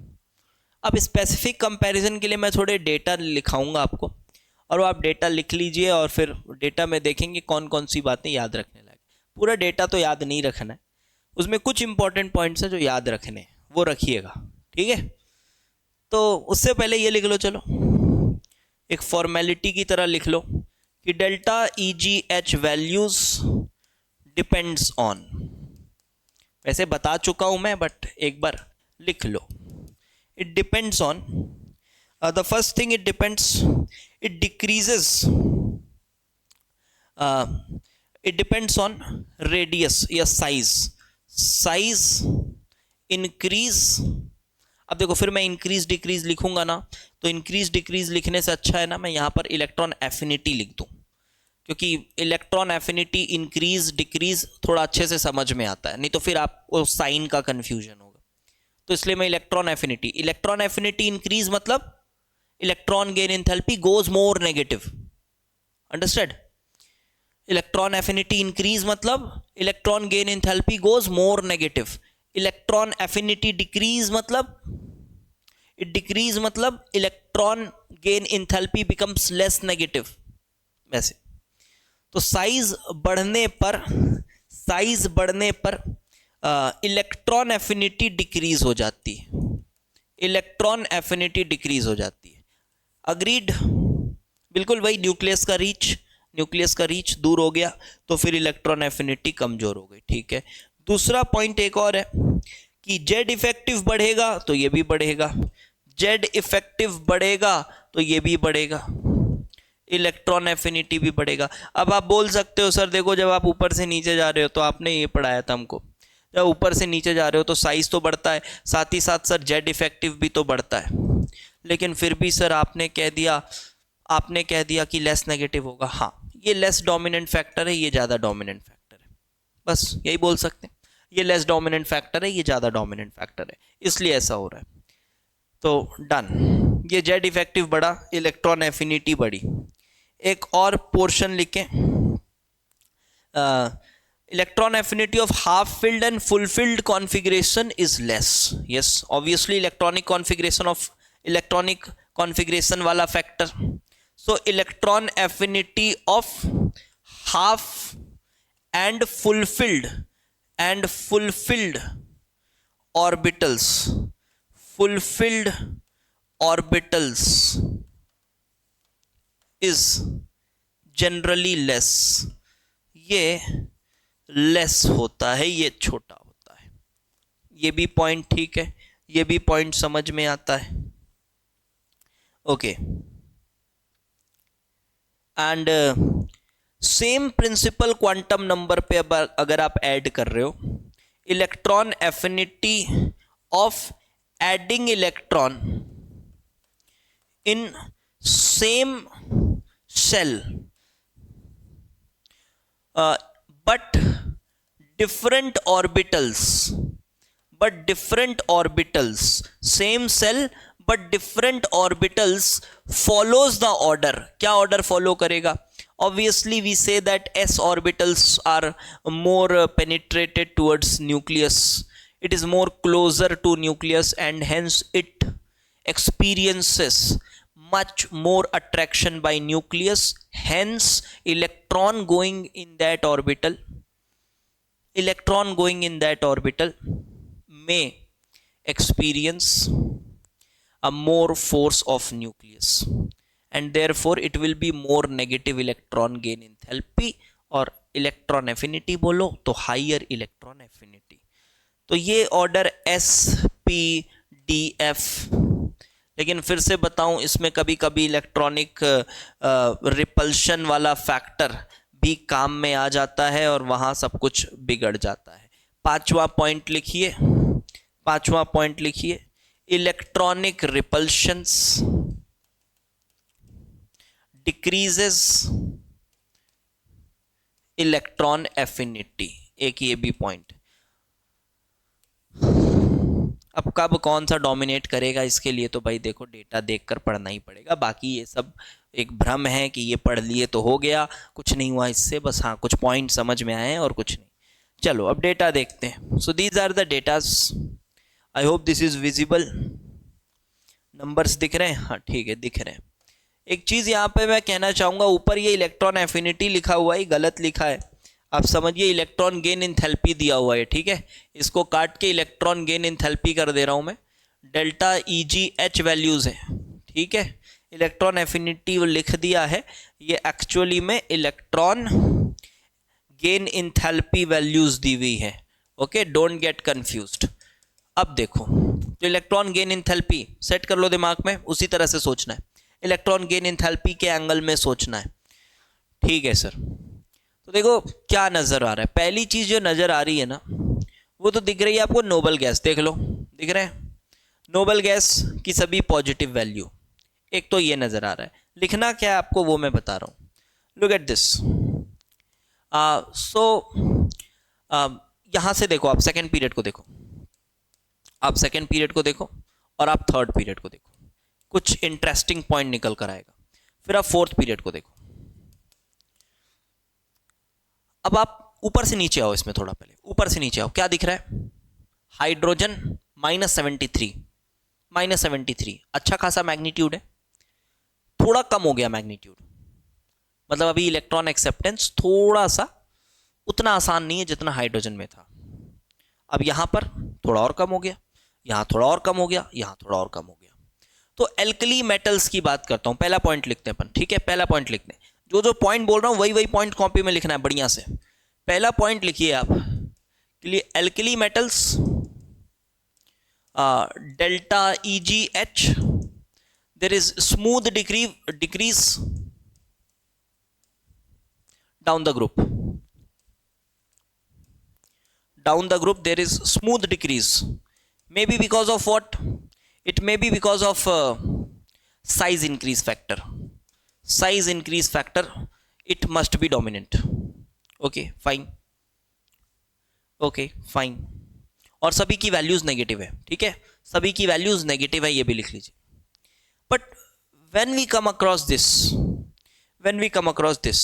अब स्पेसिफिक कंपैरिजन के लिए मैं थोड़े डेटा लिखाऊंगा आपको, और आप डेटा लिख लीजिए, और फिर डेटा में देखेंगे कौन कौन सी बातें याद रखने लायक। पूरा डेटा तो याद नहीं रखना है, उसमें कुछ इंपॉर्टेंट पॉइंट्स हैं जो याद रखने हैं, वो रखिएगा, ठीक है। तो उससे पहले ये लिख लो, चलो एक फॉर्मेलिटी की तरह लिख लो कि delta EGH values depends on, वैसे बता चुका हूं मैं बट एक बार लिख लो, it depends on the first thing, it depends, it depends on radius या साइज इंक्रीज। अब देखो फिर मैं इंक्रीज डिक्रीज लिखूंगा ना, तो इंक्रीज डिक्रीज लिखने से अच्छा है ना मैं यहाँ पर इलेक्ट्रॉन एफिनिटी लिख दूं, क्योंकि इलेक्ट्रॉन एफिनिटी इंक्रीज डिक्रीज थोड़ा अच्छे से समझ में आता है, नहीं तो फिर आपको साइन का कंफ्यूजन होगा। तो इसलिए मैं इलेक्ट्रॉन एफिनिटी इंक्रीज मतलब electron gain enthalpy goes more negative, understand. Electron affinity increase मतलब electron gain enthalpy goes more negative. Electron affinity decrease मतलब electron gain enthalpy becomes less negative. वैसे तो साइज बढ़ने पर इलेक्ट्रॉन एफिनिटी डिक्रीज हो जाती है, इलेक्ट्रॉन एफिनिटी डिक्रीज हो जाती है। अग्रीड, बिल्कुल वही, न्यूक्लियस का रीच दूर हो गया तो फिर इलेक्ट्रॉन एफिनिटी कमजोर हो गई, ठीक है। दूसरा पॉइंट एक और है कि जेड इफेक्टिव बढ़ेगा तो ये भी बढ़ेगा, जेड इफेक्टिव बढ़ेगा तो ये भी बढ़ेगा, इलेक्ट्रॉन एफिनिटी भी बढ़ेगा। अब आप बोल सकते हो सर देखो जब आप ऊपर से नीचे जा रहे हो, तो आपने ये पढ़ाया था हमको, जब ऊपर से नीचे जा रहे हो तो साइज तो बढ़ता है, साथ ही साथ सर जेड इफेक्टिव भी तो बढ़ता है, लेकिन फिर भी सर आपने कह दिया कि लेस नेगेटिव होगा। हाँ, ये लेस डोमिनेंट फैक्टर है, ये ज़्यादा डोमिनेंट फैक्टर है, बस यही बोल सकते हैं। ये लेस डोमिनेंट फैक्टर है, ये ज़्यादा डोमिनेंट फैक्टर है, इसलिए ऐसा हो रहा है। तो डन, ये जेड इफेक्टिव बढ़ा, इलेक्ट्रॉन एफिनिटी बढ़ी। एक और पोर्शन लिखें, electron affinity of half filled and full filled configuration is less. Yes, obviously electronic configuration वाला factor. So electron affinity of half and fulfilled orbitals is generally less. ये less होता है, ये छोटा होता है। ये भी पॉइंट ठीक है, ये भी पॉइंट समझ में आता है। Okay, and same principal quantum number पे अगर आप ऐड कर रहे हो, electron affinity of adding electron in same shell but different orbitals, same cell but different orbitals follows the order. क्या order follow करेगा? Obviously we say that s orbitals are more penetrated towards nucleus, it is more closer to nucleus and hence it experiences much more attraction by nucleus, hence electron going in that orbital may experience a more force of nucleus and therefore it will be more negative electron gain enthalpy और electron affinity बोलो तो higher electron affinity। तो ये order SPDF। लेकिन फिर से बताऊं, इसमें कभी कभी इलेक्ट्रॉनिक रिपल्शन वाला फैक्टर भी काम में आ जाता है और वहां सब कुछ बिगड़ जाता है। पांचवा पॉइंट लिखिए, electronic repulsions decreases electron affinity. एक ये भी पॉइंट। अब कब कौन सा डोमिनेट करेगा, इसके लिए तो भाई देखो डेटा देखकर पढ़ना ही पड़ेगा। बाकी ये सब एक भ्रम है कि ये पढ़ लिए तो हो गया, कुछ नहीं हुआ इससे, बस हाँ कुछ पॉइंट समझ में आए और कुछ नहीं। चलो अब डेटा देखते हैं। So these are the datas, I hope this is visible. Numbers दिख रहे हैं? हाँ ठीक है, दिख रहे हैं। एक चीज़ यहाँ पे मैं कहना चाहूँगा, ऊपर ये इलेक्ट्रॉन एफिनिटी लिखा हुआ है, गलत लिखा है। आप समझिए इलेक्ट्रॉन गेन इंथैल्पी दिया हुआ है, ठीक है। इसको काट के इलेक्ट्रॉन गेन इंथैल्पी कर दे रहा हूँ मैं। डेल्टा EGH वैल्यूज़ है, ठीक है। इलेक्ट्रॉन एफिनिटी लिख दिया है, ये एक्चुअली में इलेक्ट्रॉन गेन इंथैल्पी वैल्यूज़ दी हुई है। Okay, don't get confused. अब देखो, तो इलेक्ट्रॉन गेन इंथैल्पी सेट कर लो दिमाग में, उसी तरह से सोचना है। इलेक्ट्रॉन गेन इंथैल्पी के एंगल में सोचना है, ठीक है सर। तो देखो क्या नज़र आ रहा है। पहली चीज़ जो नज़र आ रही है ना, वो तो दिख रही है आपको नोबल गैस, देख लो, दिख रहे हैं नोबल गैस की सभी पॉजिटिव वैल्यू। एक तो ये नज़र आ रहा है। लिखना क्या है आपको वो मैं बता रहा हूँ। Look at this. यहाँ से देखो, आप सेकेंड पीरियड को देखो, और आप थर्ड पीरियड को देखो, कुछ इंटरेस्टिंग पॉइंट निकल कर आएगा। फिर आप फोर्थ पीरियड को देखो। अब आप ऊपर से नीचे आओ, इसमें थोड़ा पहले ऊपर से नीचे आओ, क्या दिख रहा है? हाइड्रोजन -73, अच्छा खासा मैग्नीट्यूड है। थोड़ा कम हो गया मैग्नीट्यूड, मतलब अभी इलेक्ट्रॉन एक्सेप्टेंस थोड़ा सा उतना आसान नहीं है जितना हाइड्रोजन में था। अब यहां पर थोड़ा और कम हो गया, यहां थोड़ा और कम हो गया, यहां थोड़ा और कम हो गया। तो एल्कली मेटल्स की बात करता हूं। पहला पॉइंट लिखते हैं अपन, ठीक है। पहला पॉइंट लिखते हैं, जो पॉइंट बोल रहा हूं वही पॉइंट कॉपी में लिखना है बढ़िया से। पहला पॉइंट लिखिए आप के लिए, alkali metals delta EGH, there is smooth decrease down the group, there is smooth decrease, maybe because of what? It may be because of size increase factor, size increase factor, it must be dominant. Okay fine, okay fine, और सभी की values negative है, ठीक है, सभी की values negative है, ये भी लिख लीजिए. But when we come across this, when we come across this,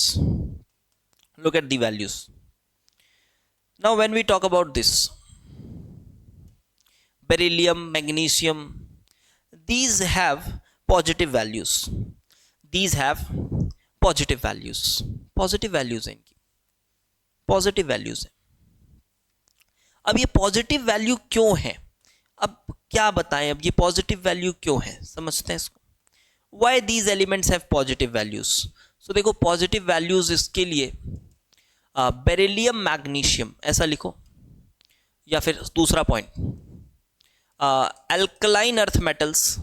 look at the values. Now when we talk about this beryllium, magnesium, these have positive values, these have positive values, positive values हैं इनकी, positive values है. अब ये positive value क्यों है, अब क्या बताएं, अब ये पॉजिटिव वैल्यू क्यों है, समझते हैं इसको. Why these elements have positive values. So देखो पॉजिटिव वैल्यूज इसके लिए बेरिलियम, मैग्नीशियम ऐसा लिखो, या फिर दूसरा point alkaline earth metals,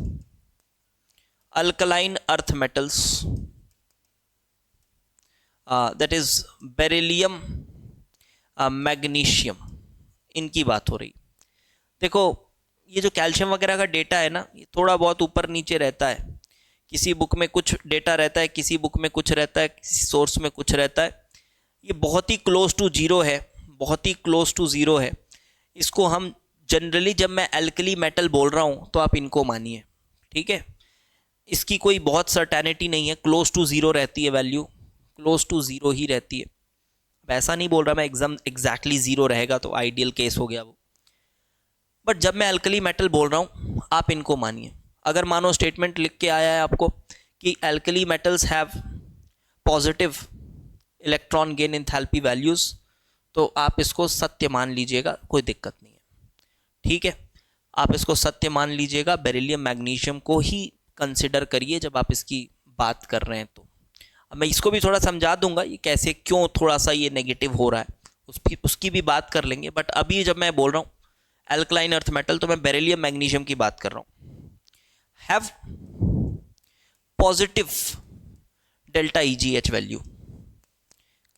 alkaline earth metals, that is beryllium, magnesium, इनकी बात हो रही. देखो ये जो कैल्शियम वगैरह का डेटा है ना, ये थोड़ा बहुत ऊपर नीचे रहता है, किसी बुक में कुछ डेटा रहता है, किसी बुक में कुछ रहता है, किसी सोर्स में कुछ रहता है. ये बहुत ही क्लोज टू जीरो है, बहुत ही क्लोज टू जीरो है. इसको हम जनरली जब मैं एल्कली मेटल बोल रहा हूँ तो आप इनको मानिए, ठीक है. इसकी कोई बहुत सर्टेनिटी नहीं है, क्लोज टू जीरो रहती है वैल्यू, क्लोज टू जीरो ही रहती है. ऐसा नहीं बोल रहा मैं एग्जैक्टली जीरो रहेगा तो आइडियल केस हो गया वो, बट जब मैं अल्कली मेटल बोल रहा हूँ आप इनको मानिए. अगर मानो स्टेटमेंट लिख के आया है आपको कि alkali metals have positive electron gain enthalpy values, तो आप इसको सत्य मान लीजिएगा, कोई दिक्कत नहीं है, ठीक है. आप इसको सत्य मान लीजिएगा, बेरिलियम, मैग्नीशियम को ही कंसिडर करिए जब आप इसकी बात कर रहे हैं. तो अब मैं इसको भी थोड़ा समझा दूंगा ये कैसे, क्यों थोड़ा सा ये नेगेटिव हो रहा है, उसकी भी बात कर लेंगे. बट अभी जब मैं बोल रहा हूँ अल्कलाइन अर्थ मेटल, तो मैं बेरिलियम, मैग्नीशियम की बात कर रहा हूँ. Have positive delta EgH value.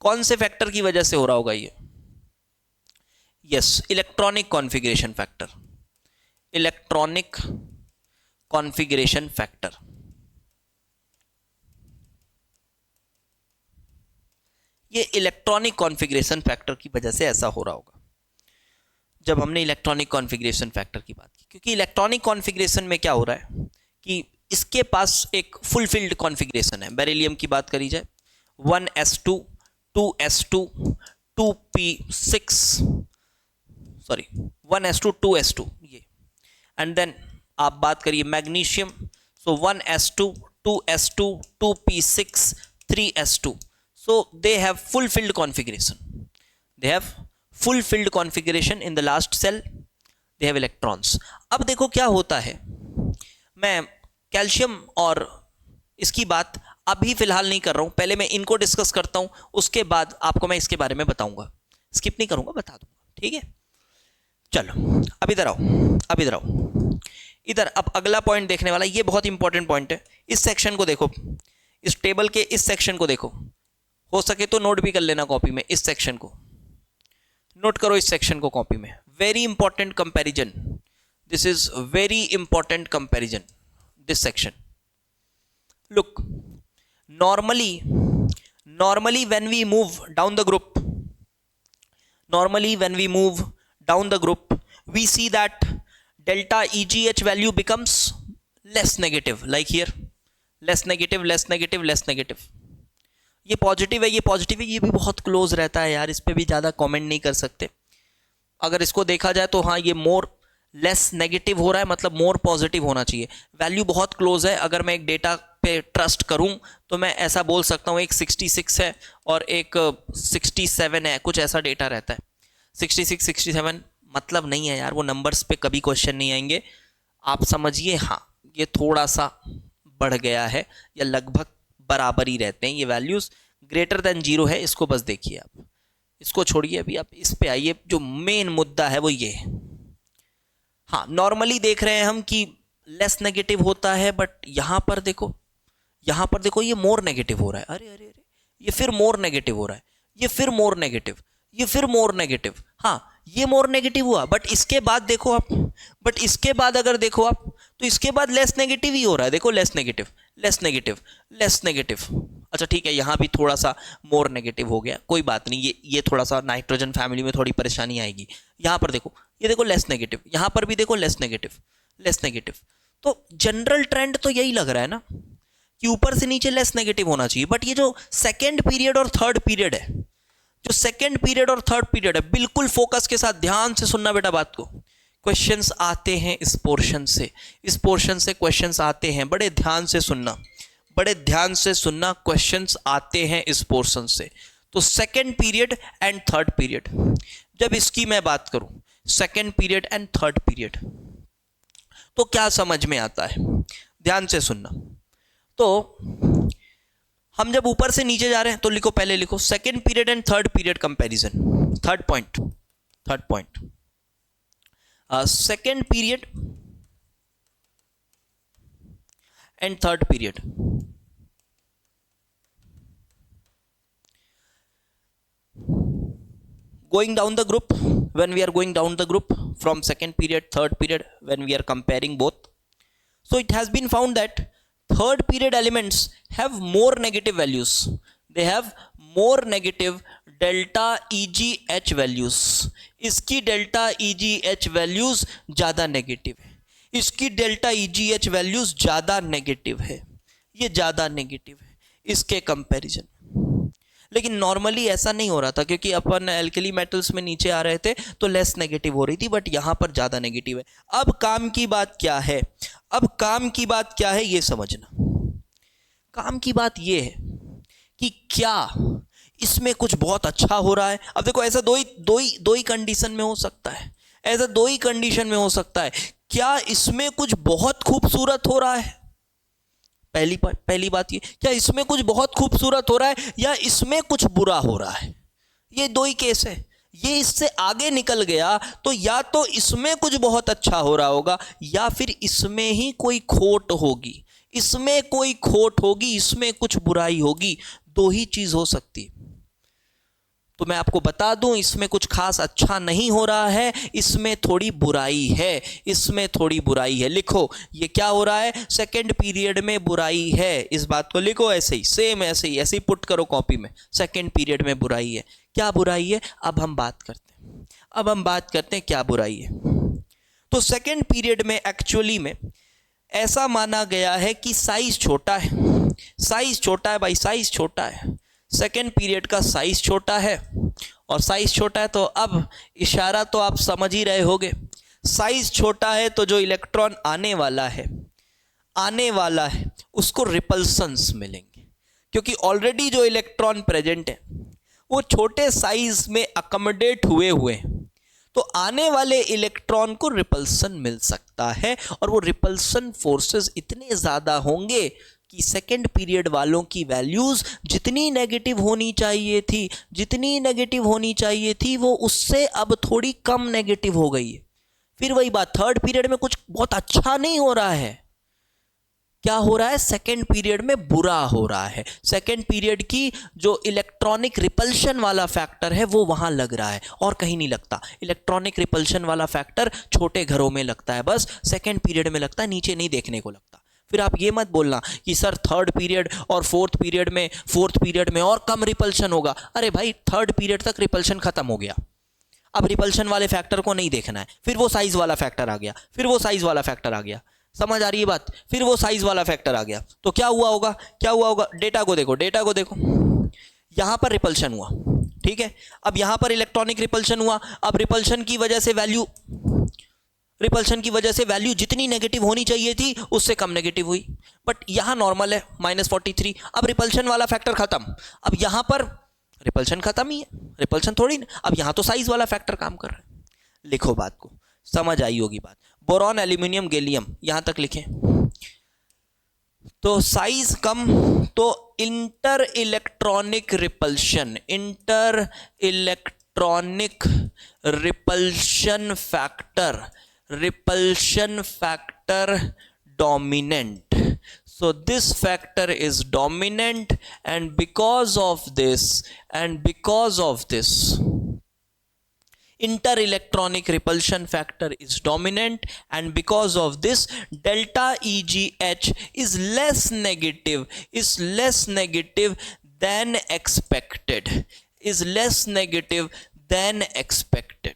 कौन से फैक्टर की वजह से हो रहा होगा ये? Yes, electronic configuration factor, electronic configuration factor. ये इलेक्ट्रॉनिक कॉन्फ़िगरेशन फैक्टर की वजह से ऐसा हो रहा होगा जब हमने इलेक्ट्रॉनिक कॉन्फ़िगरेशन फैक्टर की बात की. क्योंकि इलेक्ट्रॉनिक कॉन्फ़िगरेशन में क्या हो रहा है कि इसके पास एक फुलफिल्ड कॉन्फ़िगरेशन है. बेरिलियम की बात करी जाए 1s2 2s2 2p6, sorry 1s2 2s2 ये, एंड देन आप बात करिए magnesium, so 1s2 2s2 2p6 3s2. So they have fulfilled configuration. They have fulfilled configuration in the last cell. They have electrons. अब देखो क्या होता है, मैं कैल्शियम और इसकी बात अभी फिलहाल नहीं कर रहा हूँ, पहले मैं इनको डिस्कस करता हूँ, उसके बाद आपको मैं इसके बारे में बताऊंगा, स्किप नहीं करूँगा, बता दूंगा, ठीक है. चलो अब इधर आओ, अब इधर आओ, इधर. अब अगला पॉइंट देखने वाला, ये बहुत इंपॉर्टेंट पॉइंट है. इस सेक्शन को देखो, इस टेबल के इस सेक्शन को देखो, हो सके तो नोट भी कर लेना कॉपी में. इस सेक्शन को नोट करो, इस सेक्शन को कॉपी में. Very important comparison, this is very important comparison, this section. Look, normally when we move down the group, we see that delta EgH value becomes less negative, like here, less negative, less negative, less negative. ये positive है, ये positive है, ये भी बहुत close रहता है यार, इस पे भी ज़्यादा कमेंट नहीं कर सकते. अगर इसको देखा जाए तो हाँ, ये मोर लेस नेगेटिव हो रहा है, मतलब मोर पॉजिटिव होना चाहिए. वैल्यू बहुत क्लोज है. अगर मैं एक डेटा पे ट्रस्ट करूं तो मैं ऐसा बोल सकता हूं एक 66 है और एक 67 है, कुछ ऐसा डेटा रहता है. 66 67 मतलब नहीं है यार, वो नंबर्स पे कभी क्वेश्चन नहीं आएंगे. आप समझिए हाँ, ये थोड़ा सा बढ़ गया है, या लगभग बराबर ही रहते हैं ये वैल्यूज़. ग्रेटर देन 0 है, इसको बस देखिए आप, इसको छोड़िए, अभी आप इस पे आइए. जो मेन मुद्दा है वो ये है. हाँ, नॉर्मली देख रहे हैं हम कि लेस नेगेटिव होता है, बट यहाँ पर देखो, यहाँ पर देखो, ये मोर नेगेटिव हो रहा है. अरे अरे अरे, ये फिर मोर नेगेटिव हो रहा है, ये फिर मोर नेगेटिव, ये फिर मोर नेगेटिव. हाँ, ये मोर नेगेटिव हुआ, बट इसके बाद देखो आप, बट इसके बाद अगर देखो आप तो इसके बाद लेस नेगेटिव ही हो रहा है, देखो less negative, less negative, less negative. अच्छा ठीक है, यहाँ भी थोड़ा सा मोर नेगेटिव हो गया, कोई बात नहीं, ये थोड़ा सा नाइट्रोजन फैमिली में थोड़ी परेशानी आएगी। यहाँ पर देखो, ये देखो लेस नेगेटिव, यहाँ पर भी देखो लेस नेगेटिव, लेस नेगेटिव। तो जनरल ट्रेंड तो यही लग रहा है ना कि ऊपर से नीचे लेस नेगेटिव होना चाहिए। बट ये जो सेकेंड पीरियड और थर्ड पीरियड है, जो सेकेंड पीरियड और थर्ड पीरियड है, बिल्कुल फोकस के साथ ध्यान से सुनना बेटा बात को। क्वेश्चंस आते हैं इस पोर्शन से, इस पोर्शन से क्वेश्चंस आते हैं, बड़े ध्यान से सुनना, बड़े ध्यान से सुनना, क्वेश्चंस आते हैं इस पोर्शन से। तो second period and third period, जब इसकी मैं बात करूं, second period and third period, तो क्या समझ में आता है, ध्यान से सुनना। तो हम जब ऊपर से नीचे जा रहे हैं तो लिखो, पहले लिखो second period and third period comparison. Third point, third point, second period and third period. Going down the group, when we are going down the group from second period, third period, when we are comparing both, so it has been found that third period elements have more negative values. They have more negative delta EGH values. इसकी delta EGH values ज़्यादा negative है, इसकी delta EGH values ज़्यादा negative है, ये ज़्यादा negative है इसके comparison। लेकिन नॉर्मली ऐसा नहीं हो रहा था, क्योंकि अपन एल्कली मेटल्स में नीचे आ रहे थे तो लेस नेगेटिव हो रही थी, बट यहां पर ज्यादा नेगेटिव है। अब काम की बात क्या है, अब काम की बात क्या है ये समझना। काम की बात ये है कि क्या इसमें कुछ बहुत अच्छा हो रहा है। अब देखो, ऐसा दो ही कंडीशन में हो सकता है, ऐसा दो ही कंडीशन में हो सकता है। क्या इसमें कुछ बहुत खूबसूरत हो रहा है, पहली बात ये, क्या इसमें कुछ बहुत खूबसूरत हो रहा है या इसमें कुछ बुरा हो रहा है, ये दो ही केस है। ये इससे आगे निकल गया तो या तो इसमें कुछ बहुत अच्छा हो रहा होगा या फिर इसमें ही कोई खोट होगी, इसमें कोई खोट होगी, इसमें कुछ बुराई होगी, दो ही चीज हो सकती है। तो मैं आपको बता दूं, इसमें कुछ खास अच्छा नहीं हो रहा है, इसमें थोड़ी बुराई है, इसमें थोड़ी बुराई है। लिखो ये क्या हो रहा है, सेकंड पीरियड में बुराई है, इस बात को लिखो ऐसे ही, सेम ऐसे ही पुट करो कॉपी में, सेकंड पीरियड में बुराई है। क्या बुराई है, अब हम बात करते हैं, अब हम बात करते हैं क्या बुराई है। तो सेकंड पीरियड में एक्चुअली में ऐसा माना गया है कि साइज छोटा है, साइज छोटा है भाई, साइज छोटा है, सेकेंड पीरियड का साइज छोटा है, और साइज छोटा है तो अब इशारा तो आप समझ ही रहे होगे, साइज छोटा है तो जो इलेक्ट्रॉन आने वाला है उसको रिपल्सन्स मिलेंगे, क्योंकि ऑलरेडी जो इलेक्ट्रॉन प्रेजेंट है वो छोटे साइज में अकोमोडेट हुए हैं, तो आने वाले इलेक्ट्रॉन को रिपल्सन मिल सकता है, और वो रिपल्सन फोर्सेस इतने ज़्यादा होंगे कि सेकेंड पीरियड वालों की वैल्यूज जितनी नेगेटिव होनी चाहिए थी वो उससे अब थोड़ी कम नेगेटिव हो गई है। फिर वही बात, थर्ड पीरियड में कुछ बहुत अच्छा नहीं हो रहा है, क्या हो रहा है, सेकेंड पीरियड में बुरा हो रहा है। सेकेंड पीरियड की जो इलेक्ट्रॉनिक रिपल्शन वाला फैक्टर है वो वहां लग रहा है और कहीं नहीं लगता। इलेक्ट्रॉनिक रिपल्शन वाला फैक्टर छोटे घरों में लगता है, बस सेकेंड पीरियड में लगता है, नीचे नहीं देखने को लगता। फिर आप ये मत बोलना कि सर थर्ड पीरियड और फोर्थ पीरियड में और कम रिपल्शन होगा। अरे भाई, थर्ड पीरियड तक रिपल्शन खत्म हो गया, अब रिपल्शन वाले फैक्टर को नहीं देखना है, फिर वो साइज वाला फैक्टर आ गया, फिर वो साइज वाला फैक्टर आ गया, समझ आ रही है बात, फिर वो साइज वाला फैक्टर आ गया। तो क्या हुआ होगा, डेटा को देखो, यहां पर रिपल्शन हुआ, ठीक है, अब यहां पर इलेक्ट्रॉनिक रिपल्शन हुआ, अब रिपल्शन की वजह से वैल्यू जितनी नेगेटिव होनी चाहिए थी उससे कम नेगेटिव हुई, बट यहां नॉर्मल है -43। अब रिपल्शन वाला फैक्टर खत्म, अब यहां पर रिपल्शन खत्म ही है, रिपल्शन थोड़ी ना, अब यहां तो साइज वाला फैक्टर काम कर रहा है। लिखो बात को, समझ आई होगी बात। बोरॉन, एल्यूमिनियम, गैलियम, यहां तक लिखें तो साइज कम तो inter electronic repulsion factor dominant. So this factor is dominant, and because of this inter electronic repulsion factor is dominant, and because of this delta EGH is less negative than expected, is less negative than expected.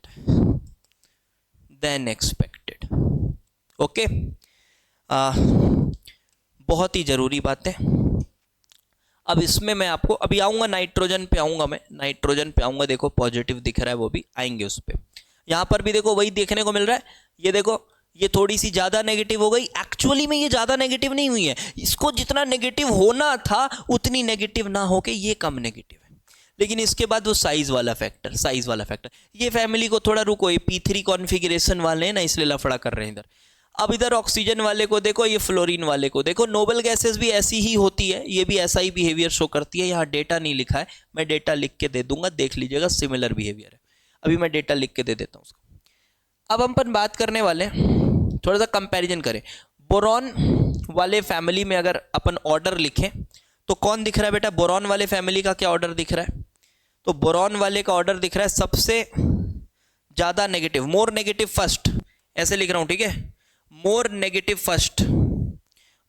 Okay, बहुत ही जरूरी बात है। अब इसमें मैं आपको अभी आऊंगा, नाइट्रोजन पे आऊंगा, देखो पॉजिटिव दिख रहा है, वो भी आएंगे उस पे। यहां पर भी देखो वही देखने को मिल रहा है, ये देखो ये थोड़ी सी ज्यादा नेगेटिव हो गई। एक्चुअली में ये ज्यादा नेगेटिव नहीं हुई है, इसको जितना नेगेटिव होना था उतनी नेगेटिव ना होके ये कम नेगेटिव है। लेकिन इसके बाद वो साइज वाला फैक्टर, ये फैमिली को थोड़ा रुको, ये P3 कॉन्फ़िगरेशन वाले हैं ना, इसलिए लफड़ा कर रहे हैं इधर। अब इधर ऑक्सीजन वाले को देखो, ये फ्लोरीन वाले को देखो। नोबल गैसेस भी ऐसी ही होती है, ये भी ऐसा ही बिहेवियर शो करती है। यहाँ डेटा नहीं लिखा है, मैं डेटा लिख के दे दूंगा, देख लीजिएगा, सिमिलर बिहेवियर है। अभी मैं डेटा लिख के दे देता हूँ उसको। अब हम अपन बात करने वाले हैं, थोड़ा सा कंपैरिजन करें। बोरॉन वाले फैमिली में अगर अपन ऑर्डर लिखें तो कौन दिख रहा है बेटा? बोरॉन वाले फैमिली का क्या ऑर्डर दिख रहा है? तो बोरॉन वाले का ऑर्डर दिख रहा है सबसे ज्यादा नेगेटिव, मोर नेगेटिव फर्स्ट, ऐसे लिख रहा हूं, ठीक है? More negative first,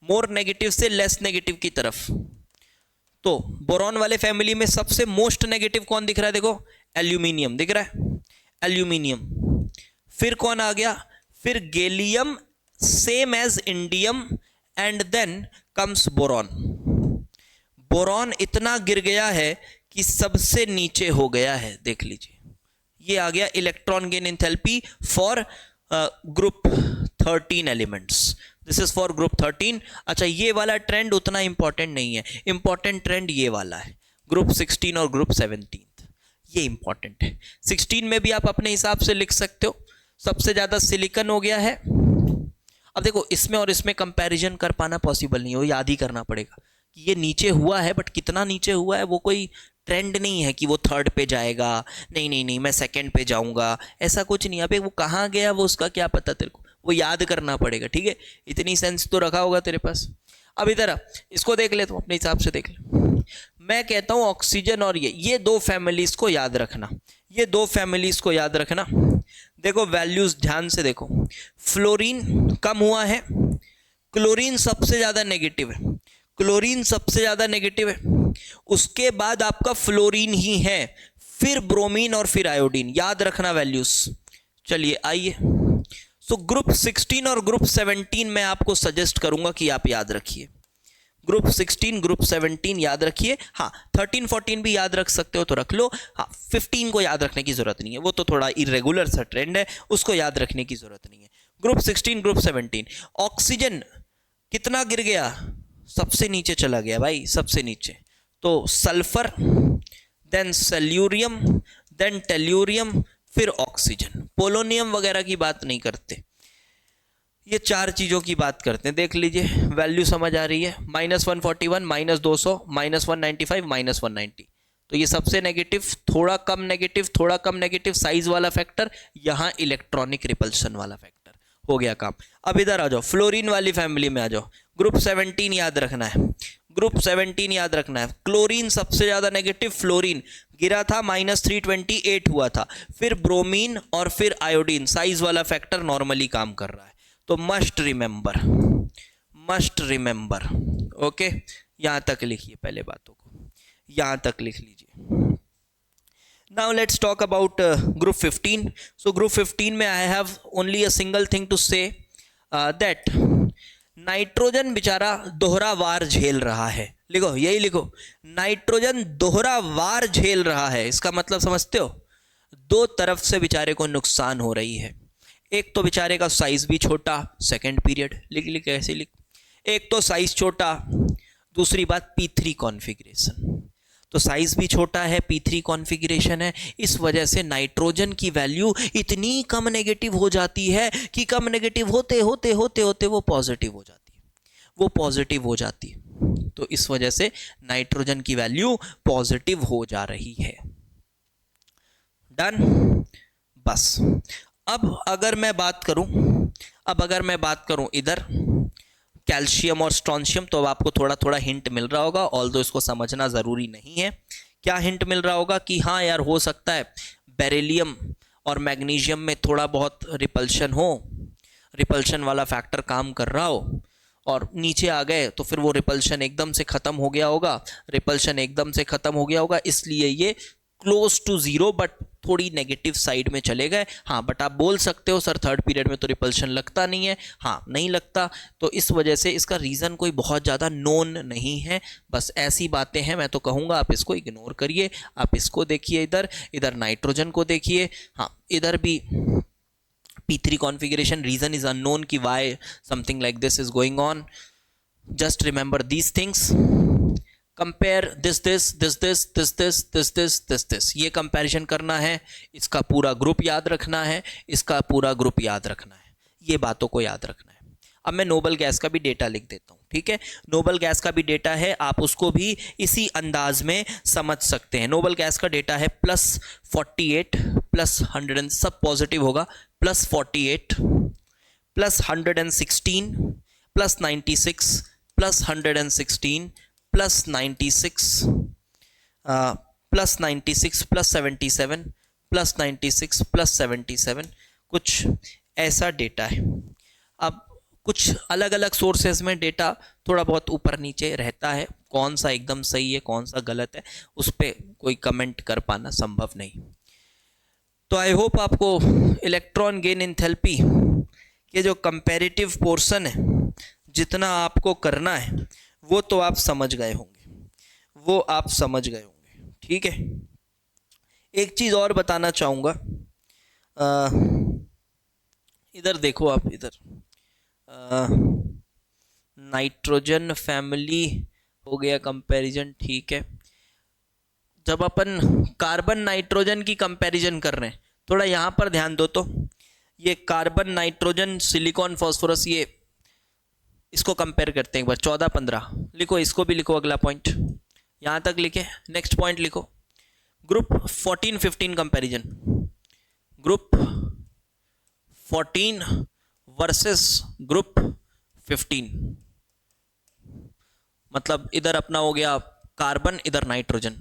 more negative से लेस नेगेटिव की तरफ। तो बोरॉन वाले फैमिली में सबसे मोस्ट नेगेटिव कौन दिख रहा है? देखो एल्यूमिनियम दिख रहा है, एल्यूमिनियम। फिर कौन आ गया? फिर gallium, same as indium, and then comes boron. Boron इतना गिर गया है कि सबसे नीचे हो गया है, देख लीजिए, ये आ गया electron gain enthalpy for group 13 elements. This is for group 13। अच्छा, ये वाला ट्रेंड उतना इंपॉर्टेंट नहीं है, इंपॉर्टेंट ट्रेंड ये वाला है, ग्रुप 16 और ग्रुप 17, ये इंपॉर्टेंट है। 16 में भी आप अपने हिसाब से लिख सकते हो, सबसे ज्यादा सिलिकॉन हो गया है। अब देखो इसमें और इसमें कंपैरिजन कर पाना पॉसिबल नहीं है, वो याद ही करना पड़ेगा कि ये नीचे हुआ है, बट कितना नीचे हुआ है वो कोई ट्रेंड नहीं है कि वो थर्ड पे जाएगा, नहीं मैं सेकंड पे जाऊंगा, ऐसा कुछ नहीं। अबे वो कहाँ गया, वो उसका क्या पता तेरे को, वो याद करना पड़ेगा, ठीक है? इतनी सेंस तो रखा होगा तेरे पास। अब इधर इसको देख ले, तुम अपने हिसाब से देख ले। मैं कहता हूं ऑक्सीजन और ये दो फैमिलीज को याद रखना, ये दो फैमिलीज को याद रखना। देखो वैल्यूज ध्यान से देखो, फ्लोरीन कम हुआ है, क्लोरीन सबसे ज्यादा नेगेटिव है, क्लोरीन सबसे ज्यादा नेगेटिव है, उसके बाद आपका फ्लोरीन ही है, फिर ब्रोमीन और फिर आयोडीन, याद रखना वैल्यूज। चलिए आइए, सो ग्रुप 16 और ग्रुप 17 मैं आपको सजेस्ट करूंगा कि आप याद रखिए, ग्रुप 16 ग्रुप 17 याद रखिए। हाँ 13 14 भी याद रख सकते हो तो रख लो, हाँ 15 को याद रखने की जरूरत नहीं है, वो तो थोड़ा इरेगुलर सा ट्रेंड है, उसको याद रखने की जरूरत नहीं है। ग्रुप 16 ग्रुप 17, ऑक्सीजन कितना गिर गया? सबसे नीचे चला गया भाई, सबसे नीचे। तो सल्फर, देन सेल्यूरियम, देन टेल्यूरियम, फिर ऑक्सीजन। पोलोनियम वगैरह की बात नहीं करते, ये चार चीजों की बात करते हैं। देख लीजिए वैल्यू समझ आ रही है, -141, -200, -195, -190। तो ये सबसे नेगेटिव, थोड़ा कम नेगेटिव, थोड़ा कम नेगेटिव, साइज वाला फैक्टर, यहाँ इलेक्ट्रॉनिक रिपल्शन वाला फैक्टर, हो गया काम। अब इधर आ जाओ, फ्लोरीन वाली फैमिली में आ जाओ, ग्रुप 17 याद रखना है, ग्रुप 17 याद रखना है। क्लोरीन सबसे ज्यादा नेगेटिव, फ्लोरीन गिरा था, -328 हुआ था, फिर ब्रोमीन और फिर आयोडीन, साइज वाला फैक्टर नॉर्मली काम कर रहा है। तो मस्ट रिमेंबर, ओके, यहां तक लिखिए, पहले बातों को यहां तक लिख लीजिए। Now let's talk about group 15. So group 15 में I have only a single thing to say that nitrogen बेचारा दोहरा वार झेल रहा है। लिखो, यही लिखो, नाइट्रोजन दोहरा वार झेल रहा है। इसका मतलब समझते हो? दो तरफ से बेचारे को नुकसान हो रही है। एक तो बेचारे का साइज भी छोटा, सेकंड पीरियड, लिख ऐसे लिख, एक तो साइज छोटा, दूसरी बात P3 कॉन्फ़िगरेशन। तो साइज भी छोटा है, P3 कॉन्फ़िगरेशन है, इस वजह से नाइट्रोजन की वैल्यू इतनी कम नेगेटिव हो जाती है कि कम नेगेटिव होते होते होते होते वो पॉजिटिव हो जाती है, वो पॉजिटिव हो जाती है। तो इस वजह से नाइट्रोजन की वैल्यू पॉजिटिव हो जा रही है। डन, बस। अब अगर मैं बात करूं इधर कैल्शियम और स्ट्रोंशियम, तो अब आपको थोड़ा थोड़ा हिंट मिल रहा होगा, ऑल्दो इसको समझना ज़रूरी नहीं है। क्या हिंट मिल रहा होगा कि हाँ यार हो सकता है बेरिलियम और मैग्नीशियम में थोड़ा बहुत रिपल्शन हो, रिपल्शन वाला फैक्टर काम कर रहा हो और नीचे आ गए तो फिर वो रिपल्शन एकदम से ख़त्म हो गया होगा, रिपल्शन एकदम से ख़त्म हो गया होगा, इसलिए ये क्लोज टू ज़ीरो बट थोड़ी नेगेटिव साइड में चले गए। हाँ, बट आप बोल सकते हो सर थर्ड पीरियड में तो रिपल्शन लगता नहीं है। हाँ, नहीं लगता, तो इस वजह से इसका रीज़न कोई बहुत ज़्यादा नोन नहीं है, बस ऐसी बातें हैं। मैं तो कहूँगा आप इसको इग्नोर करिए, आप इसको देखिए, इधर इधर नाइट्रोजन को देखिए। हाँ, इधर भी P3 configuration, reason is unknown कि why something like this is going on. Just remember these things. Compare this. ये कंपैरिजन करना है, इसका पूरा ग्रुप याद रखना है, इसका पूरा ग्रुप याद रखना है, ये बातों को याद रखना है। अब मैं नोबल गैस का भी डेटा लिख देता हूँ, ठीक है। नोबल गैस का भी डेटा है, आप उसको भी इसी अंदाज में समझ सकते हैं। नोबल गैस का डेटा है +48 +100, सब पॉजिटिव होगा, +48 +116 +96 +116 +96 +96 +77 +96 +77, कुछ ऐसा डेटा है। अब कुछ अलग अलग सोर्सेज में डेटा थोड़ा बहुत ऊपर नीचे रहता है, कौन सा एकदम सही है कौन सा गलत है उस पर कोई कमेंट कर पाना संभव नहीं। तो आई होप आपको इलेक्ट्रॉन गेन एंथैल्पी के जो कंपैरेटिव पोर्शन है, जितना आपको करना है वो तो आप समझ गए होंगे, ठीक है। एक चीज़ और बताना चाहूँगा, इधर देखो आप, इधर नाइट्रोजन फैमिली हो गया कंपैरिजन, ठीक है। जब अपन कार्बन नाइट्रोजन की कंपैरिजन कर रहे हैं, थोड़ा यहाँ पर ध्यान दो। तो ये कार्बन नाइट्रोजन सिलिकॉन फॉस्फोरस, ये इसको कंपेयर करते हैं एक बार। 14-15 लिखो, इसको भी लिखो, अगला पॉइंट यहाँ तक लिखे, नेक्स्ट पॉइंट लिखो। Group 14-15 comparison, group 14 versus group 15, मतलब इधर अपना हो गया कार्बन, इधर नाइट्रोजन।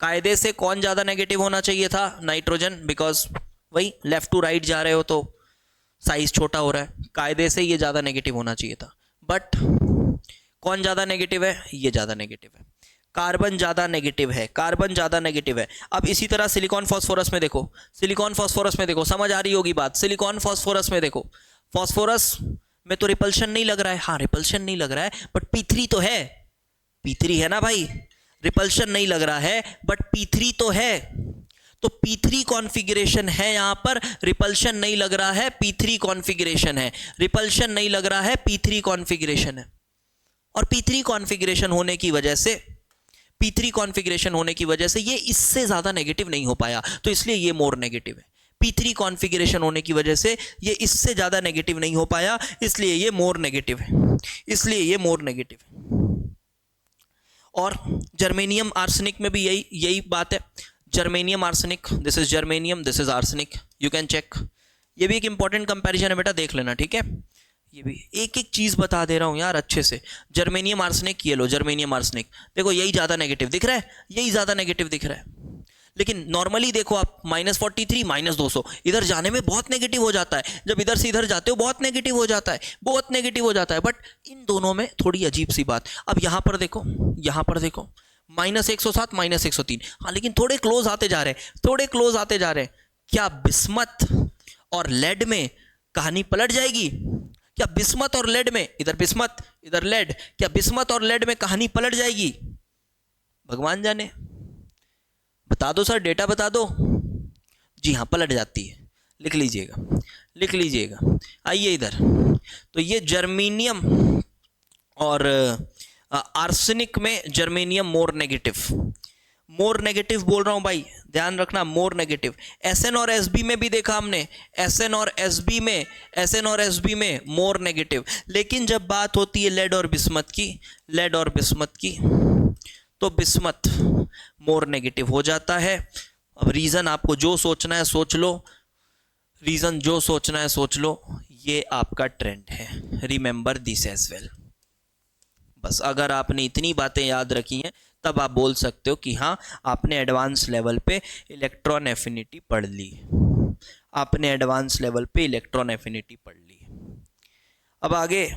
कायदे से कौन ज़्यादा नेगेटिव होना चाहिए था? नाइट्रोजन, बिकॉज वही लेफ्ट टू राइट जा रहे हो तो साइज छोटा हो रहा है, कायदे से ये ज़्यादा नेगेटिव होना चाहिए था। बट कौन ज़्यादा नेगेटिव है? ये ज़्यादा नेगेटिव है, कार्बन ज़्यादा नेगेटिव है, कार्बन ज़्यादा नेगेटिव है। अब इसी तरह सिलिकॉन फॉस्फोरस में देखो, सिलिकॉन फॉस्फोरस में देखो, समझ आ रही होगी बात। सिलिकॉन फॉस्फोरस में देखो, फॉस्फोरस में तो रिपल्शन नहीं लग रहा है, हाँ रिपल्शन नहीं लग रहा है, बट P3 तो है, P3 है ना भाई। रिपल्शन नहीं लग रहा है बट P3 तो है, तो P3 कॉन्फ़िगरेशन है यहाँ पर, रिपल्शन नहीं लग रहा है, P3 कॉन्फ़िगरेशन है, रिपल्शन नहीं लग रहा है, P3 कॉन्फ़िगरेशन है। और P3 कॉन्फ़िगरेशन होने की वजह से, P3 कॉन्फ़िगरेशन होने की वजह से ये इससे ज़्यादा नेगेटिव नहीं हो पाया, तो इसलिए ये मोर नेगेटिव है। P3 कॉन्फ़िगरेशन होने की वजह से ये इससे ज़्यादा नेगेटिव नहीं हो पाया, इसलिए ये मोर नेगेटिव है, इसलिए ये मोर नेगेटिव है। और जर्मेनियम आर्सेनिक में भी यही बात है। Germanium arsenic, this is germanium, this is arsenic, you can check. ये भी एक इंपॉर्टेंट कंपैरिजन है बेटा, देख लेना, ठीक है। ये भी एक एक चीज़ बता दे रहा हूँ यार अच्छे से। जर्मेनियम आर्सेनिक, ये लो जर्मेनियम आर्सेनिक, देखो यही ज़्यादा नेगेटिव दिख रहा है, यही ज़्यादा नेगेटिव दिख रहा है। लेकिन नॉर्मली देखो आप, -43 -200, इधर जाने में बहुत नेगेटिव हो जाता है, जब इधर से इधर जाते हो बहुत नेगेटिव हो जाता है, बहुत नेगेटिव हो जाता है। बट इन दोनों में थोड़ी अजीब सी बात। अब यहाँ पर देखो, यहाँ पर देखो, -107 -103, हाँ लेकिन थोड़े क्लोज आते जा रहे हैं, थोड़े क्लोज आते जा रहे हैं। क्या बिस्मथ और लेड में कहानी पलट जाएगी? क्या बिस्मथ और लेड में, इधर बिस्मथ इधर लेड, क्या बिस्मथ और लेड में कहानी पलट जाएगी? भगवान जाने। बता दो सर, डेटा बता दो। जी हाँ, पलट जाती है, लिख लीजिएगा, लिख लीजिएगा। आइए इधर, तो ये जर्मेनियम और आर्सेनिक में germanium more negative, more negative बोल रहा हूँ भाई, ध्यान रखना, मोर नेगेटिव। Sn और Sb में भी देखा हमने, Sn और Sb में मोर नेगेटिव। लेकिन जब बात होती है लेड और बिस्मथ की, लेड और बिस्मथ की, तो बिस्मथ मोर नेगेटिव हो जाता है। अब रीज़न आपको जो सोचना है सोच लो, रीज़न जो सोचना है सोच लो, ये आपका ट्रेंड है। Remember this as well. बस अगर आपने इतनी बातें याद रखी हैं तब आप बोल सकते हो कि हाँ आपने एडवांस लेवल पे इलेक्ट्रॉन एफिनिटी पढ़ ली। आपने एडवांस लेवल पे इलेक्ट्रॉन एफिनिटी पढ़ ली। अब आगे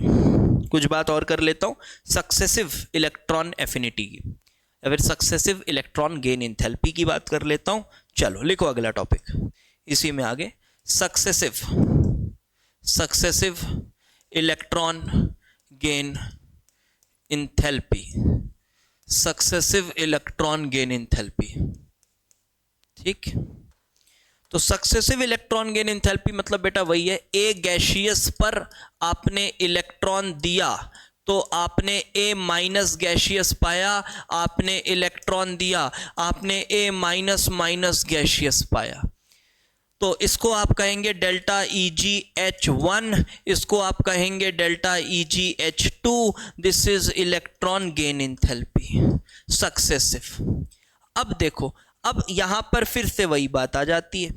कुछ बात और कर लेता हूँ सक्सेसिव इलेक्ट्रॉन एफिनिटी की, या फिर सक्सेसिव इलेक्ट्रॉन गेन इंथैल्पी की बात कर लेता हूँ। चलो लिखो अगला टॉपिक इसी में आगे, successive electron gain enthalpy, successive electron gain enthalpy. ठीक, तो सक्सेसिव इलेक्ट्रॉन गेन इंथैल्पी मतलब बेटा वही है, ए गैशियस पर आपने इलेक्ट्रॉन दिया तो आपने ए माइनस गैशियस पाया, आपने इलेक्ट्रॉन दिया आपने ए माइनस माइनस गैशियस पाया। तो इसको आप कहेंगे डेल्टा EgH1, इसको आप कहेंगे delta EgH2। This is electron gain enthalpy successive. अब देखो, अब यहां पर फिर से वही बात आ जाती है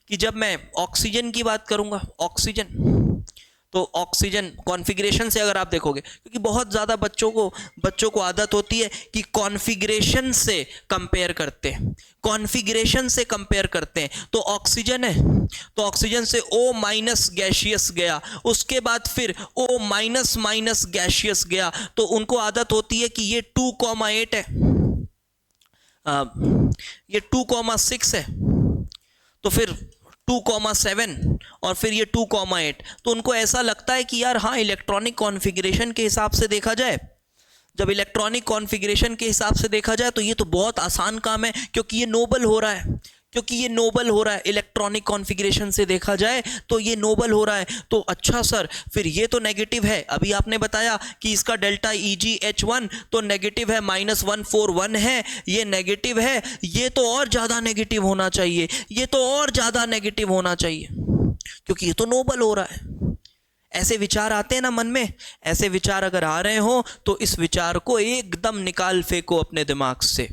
कि जब मैं ऑक्सीजन की बात करूंगा, ऑक्सीजन, तो ऑक्सीजन कॉन्फ़िगरेशन से अगर आप देखोगे, क्योंकि बहुत ज़्यादा बच्चों को आदत होती है कि कॉन्फ़िगरेशन से कंपेयर करते हैं, कॉन्फ़िगरेशन से कंपेयर करते हैं। तो ऑक्सीजन है तो ऑक्सीजन से O माइनस गैशियस गया, उसके बाद फिर O माइनस माइनस गैशियस गया, तो उनको आदत होती है कि ये 2,8 है, ये 2,6 है, तो फिर 2,7 और फिर ये 2,8। तो उनको ऐसा लगता है कि यार हाँ, इलेक्ट्रॉनिक कॉन्फ़िगरेशन के हिसाब से देखा जाए, जब इलेक्ट्रॉनिक कॉन्फ़िगरेशन के हिसाब से देखा जाए तो ये तो बहुत आसान काम है, क्योंकि ये नोबल हो रहा है, क्योंकि ये नोबल हो रहा है। इलेक्ट्रॉनिक कॉन्फ़िगरेशन से देखा जाए तो ये नोबल हो रहा है। तो अच्छा सर, फिर ये तो नेगेटिव है, अभी आपने बताया कि इसका डेल्टा EgH1 तो नेगेटिव है, -141 है, ये नेगेटिव है, ये तो और ज़्यादा नेगेटिव होना चाहिए, ये तो और ज़्यादा नेगेटिव होना चाहिए, क्योंकि ये तो नोबल हो रहा है। ऐसे विचार आते हैं ना मन में, ऐसे विचार अगर आ रहे हो तो इस विचार को एकदम निकाल फेंको अपने दिमाग से।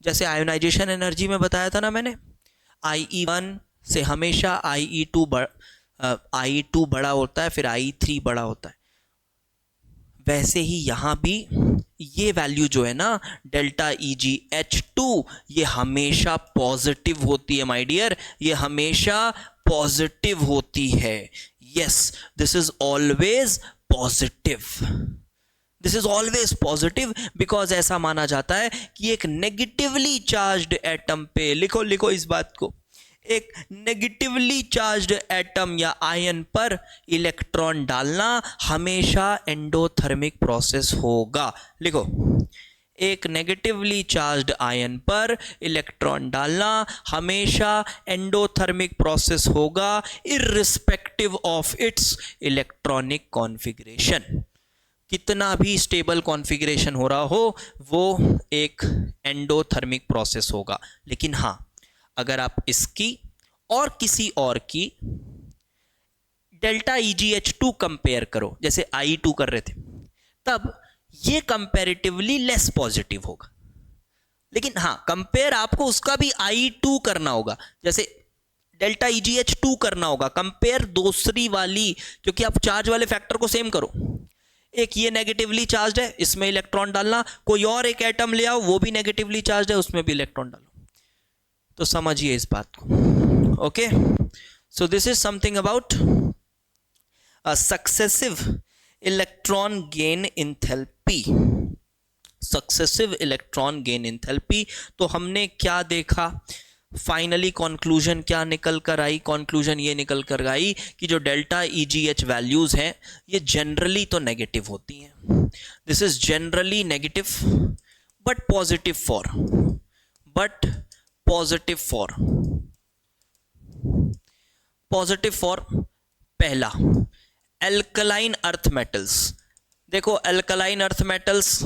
जैसे आयोनाइजेशन एनर्जी में बताया था ना मैंने, IE1 से हमेशा IE2 बड़ा होता है, फिर IE3 बड़ा होता है। वैसे ही यहाँ भी ये वैल्यू जो है ना डेल्टा EgH2, ये हमेशा पॉजिटिव होती है माय डियर, ये हमेशा पॉजिटिव होती है। Yes, this is always positive, this is always positive, because ऐसा माना जाता है कि एक नेगेटिवली चार्ज्ड एटम पे, लिखो इस बात को, एक नेगेटिवली चार्ज्ड एटम या आयन पर इलेक्ट्रॉन डालना हमेशा एंडोथर्मिक प्रोसेस होगा। लिखो, एक नेगेटिवली चार्ज्ड आयन पर इलेक्ट्रॉन डालना हमेशा एंडोथर्मिक प्रोसेस होगा, irrespective of its electronic configuration. कितना भी स्टेबल कॉन्फ़िगरेशन हो रहा हो, वो एक एंडोथर्मिक प्रोसेस होगा। लेकिन हाँ, अगर आप इसकी और किसी और की डेल्टा EgH2 कंपेयर करो, जैसे IE2 कर रहे थे, तब ये कंपैरेटिवली लेस पॉजिटिव होगा। लेकिन हाँ, कंपेयर आपको उसका भी IE2 करना होगा, जैसे डेल्टा EgH2 करना होगा, कंपेयर दूसरी वाली, क्योंकि आप चार्ज वाले फैक्टर को सेम करो। एक ये नेगेटिवली चार्ज है, इसमें इलेक्ट्रॉन डालना, कोई और एक एटम ले आओ, वो भी नेगेटिवली चार्ज है, उसमें भी इलेक्ट्रॉन डालो। तो समझिए इस बात को। Okay, so this is something about a successive electron gain enthalpy, successive electron gain enthalpy. तो हमने क्या देखा, फाइनली कंक्लूजन क्या निकल कर आई? कंक्लूजन ये निकल कर आई कि जो डेल्टा EgH वैल्यूज हैं ये जनरली तो नेगेटिव होती हैं, this is generally negative but positive for पहला एल्कलाइन अर्थ मेटल्स। देखो, एल्कलाइन अर्थ मेटल्स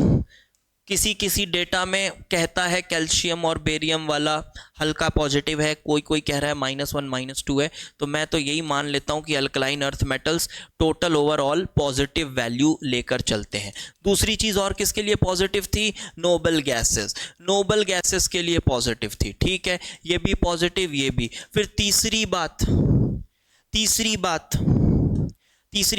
किसी डेटा में कहता है कैल्शियम और बेरियम वाला हल्का पॉजिटिव है, कोई कह रहा है -1 -2 है। तो मैं तो यही मान लेता हूं कि alkaline earth metals total overall positive value लेकर चलते हैं। दूसरी चीज और किसके लिए पॉजिटिव थी? नोबल गैसेस, नोबल गैसेस के लिए पॉजिटिव थी। ठीक है, ये भी पॉजिटिव, ये भी। फिर तीसरी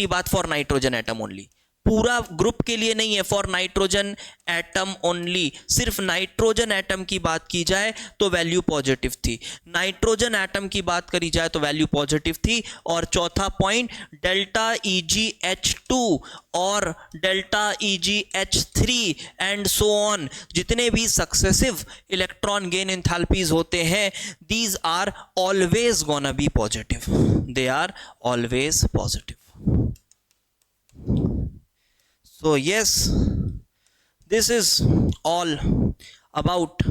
बात फॉर नाइट्रोजन एटम ओनली। पूरा ग्रुप के लिए नहीं है, फॉर नाइट्रोजन एटम ओनली। सिर्फ नाइट्रोजन एटम की बात की जाए तो वैल्यू पॉजिटिव थी, नाइट्रोजन एटम की बात करी जाए तो वैल्यू पॉजिटिव थी। और चौथा पॉइंट, डेल्टा EgH2 और delta EgH3 and so on, जितने भी सक्सेसिव इलेक्ट्रॉन गेन एंथैल्पीज होते हैं, these are always gonna be positive, they are always positive. So yes, this is all about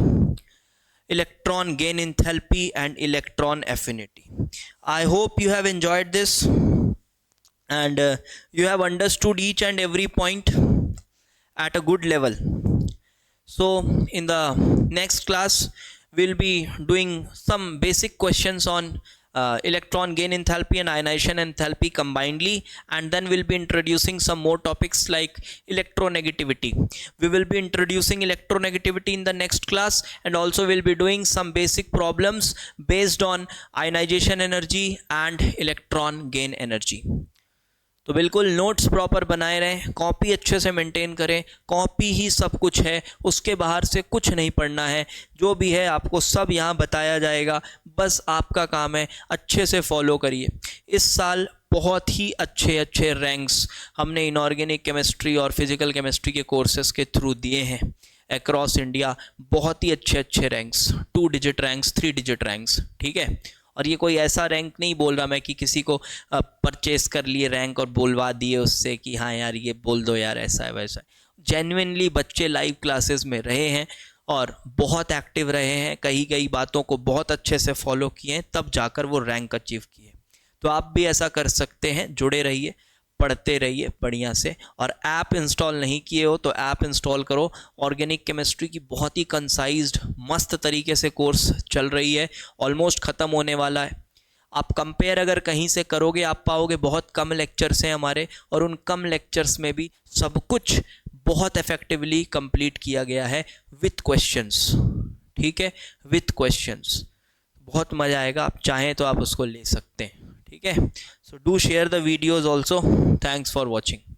electron gain enthalpy and electron affinity. I hope you have enjoyed this and you have understood each and every point at a good level. So in the next class we'll be doing some basic questions on electron gain enthalpy and ionization enthalpy combinedly, and then we'll be introducing some more topics like electronegativity. We will be introducing electronegativity in the next class, and also we'll be doing some basic problems based on ionization energy and electron gain energy. तो बिल्कुल notes proper बनाए रहें, copy अच्छे से maintain करें, copy ही सब कुछ है, उसके बाहर से कुछ नहीं पढ़ना है, जो भी है आपको सब यहाँ बताया जाएगा, बस आपका काम है अच्छे से फॉलो करिए। इस साल बहुत ही अच्छे रैंक्स हमने इनऑर्गेनिक केमिस्ट्री और फिजिकल केमिस्ट्री के कोर्सेज़ के थ्रू दिए हैं अक्रॉस इंडिया, बहुत ही अच्छे ranks, 2 digit ranks, 3 digit ranks, ठीक है। और ये कोई ऐसा रैंक नहीं बोल रहा मैं कि किसी को परचेस कर लिए रैंक और बोलवा दिए उससे कि हाँ यार ये बोल दो यार ऐसा है वैसा है। जेन्युइनली बच्चे लाइव क्लासेस में रहे हैं और बहुत एक्टिव रहे हैं, कई बातों को बहुत अच्छे से फॉलो किए हैं, तब जाकर वो रैंक अचीव किए। तो आप भी ऐसा कर सकते हैं, जुड़े रहिए, पढ़ते रहिए बढ़िया से। और ऐप इंस्टॉल नहीं किए हो तो ऐप इंस्टॉल करो, ऑर्गेनिक केमिस्ट्री की बहुत ही कंसाइज्ड मस्त तरीके से कोर्स चल रही है, ऑलमोस्ट ख़त्म होने वाला है। आप कंपेयर अगर कहीं से करोगे आप पाओगे बहुत कम लेक्चर्स हैं हमारे, और उन कम लेक्चर्स में भी सब कुछ बहुत इफेक्टिवली कंप्लीट किया गया है विथ क्वेश्चंस, ठीक है, विथ क्वेश्चंस। बहुत मज़ा आएगा, आप चाहें तो आप उसको ले सकते हैं, ठीक है। So do share the videos also. Thanks for watching.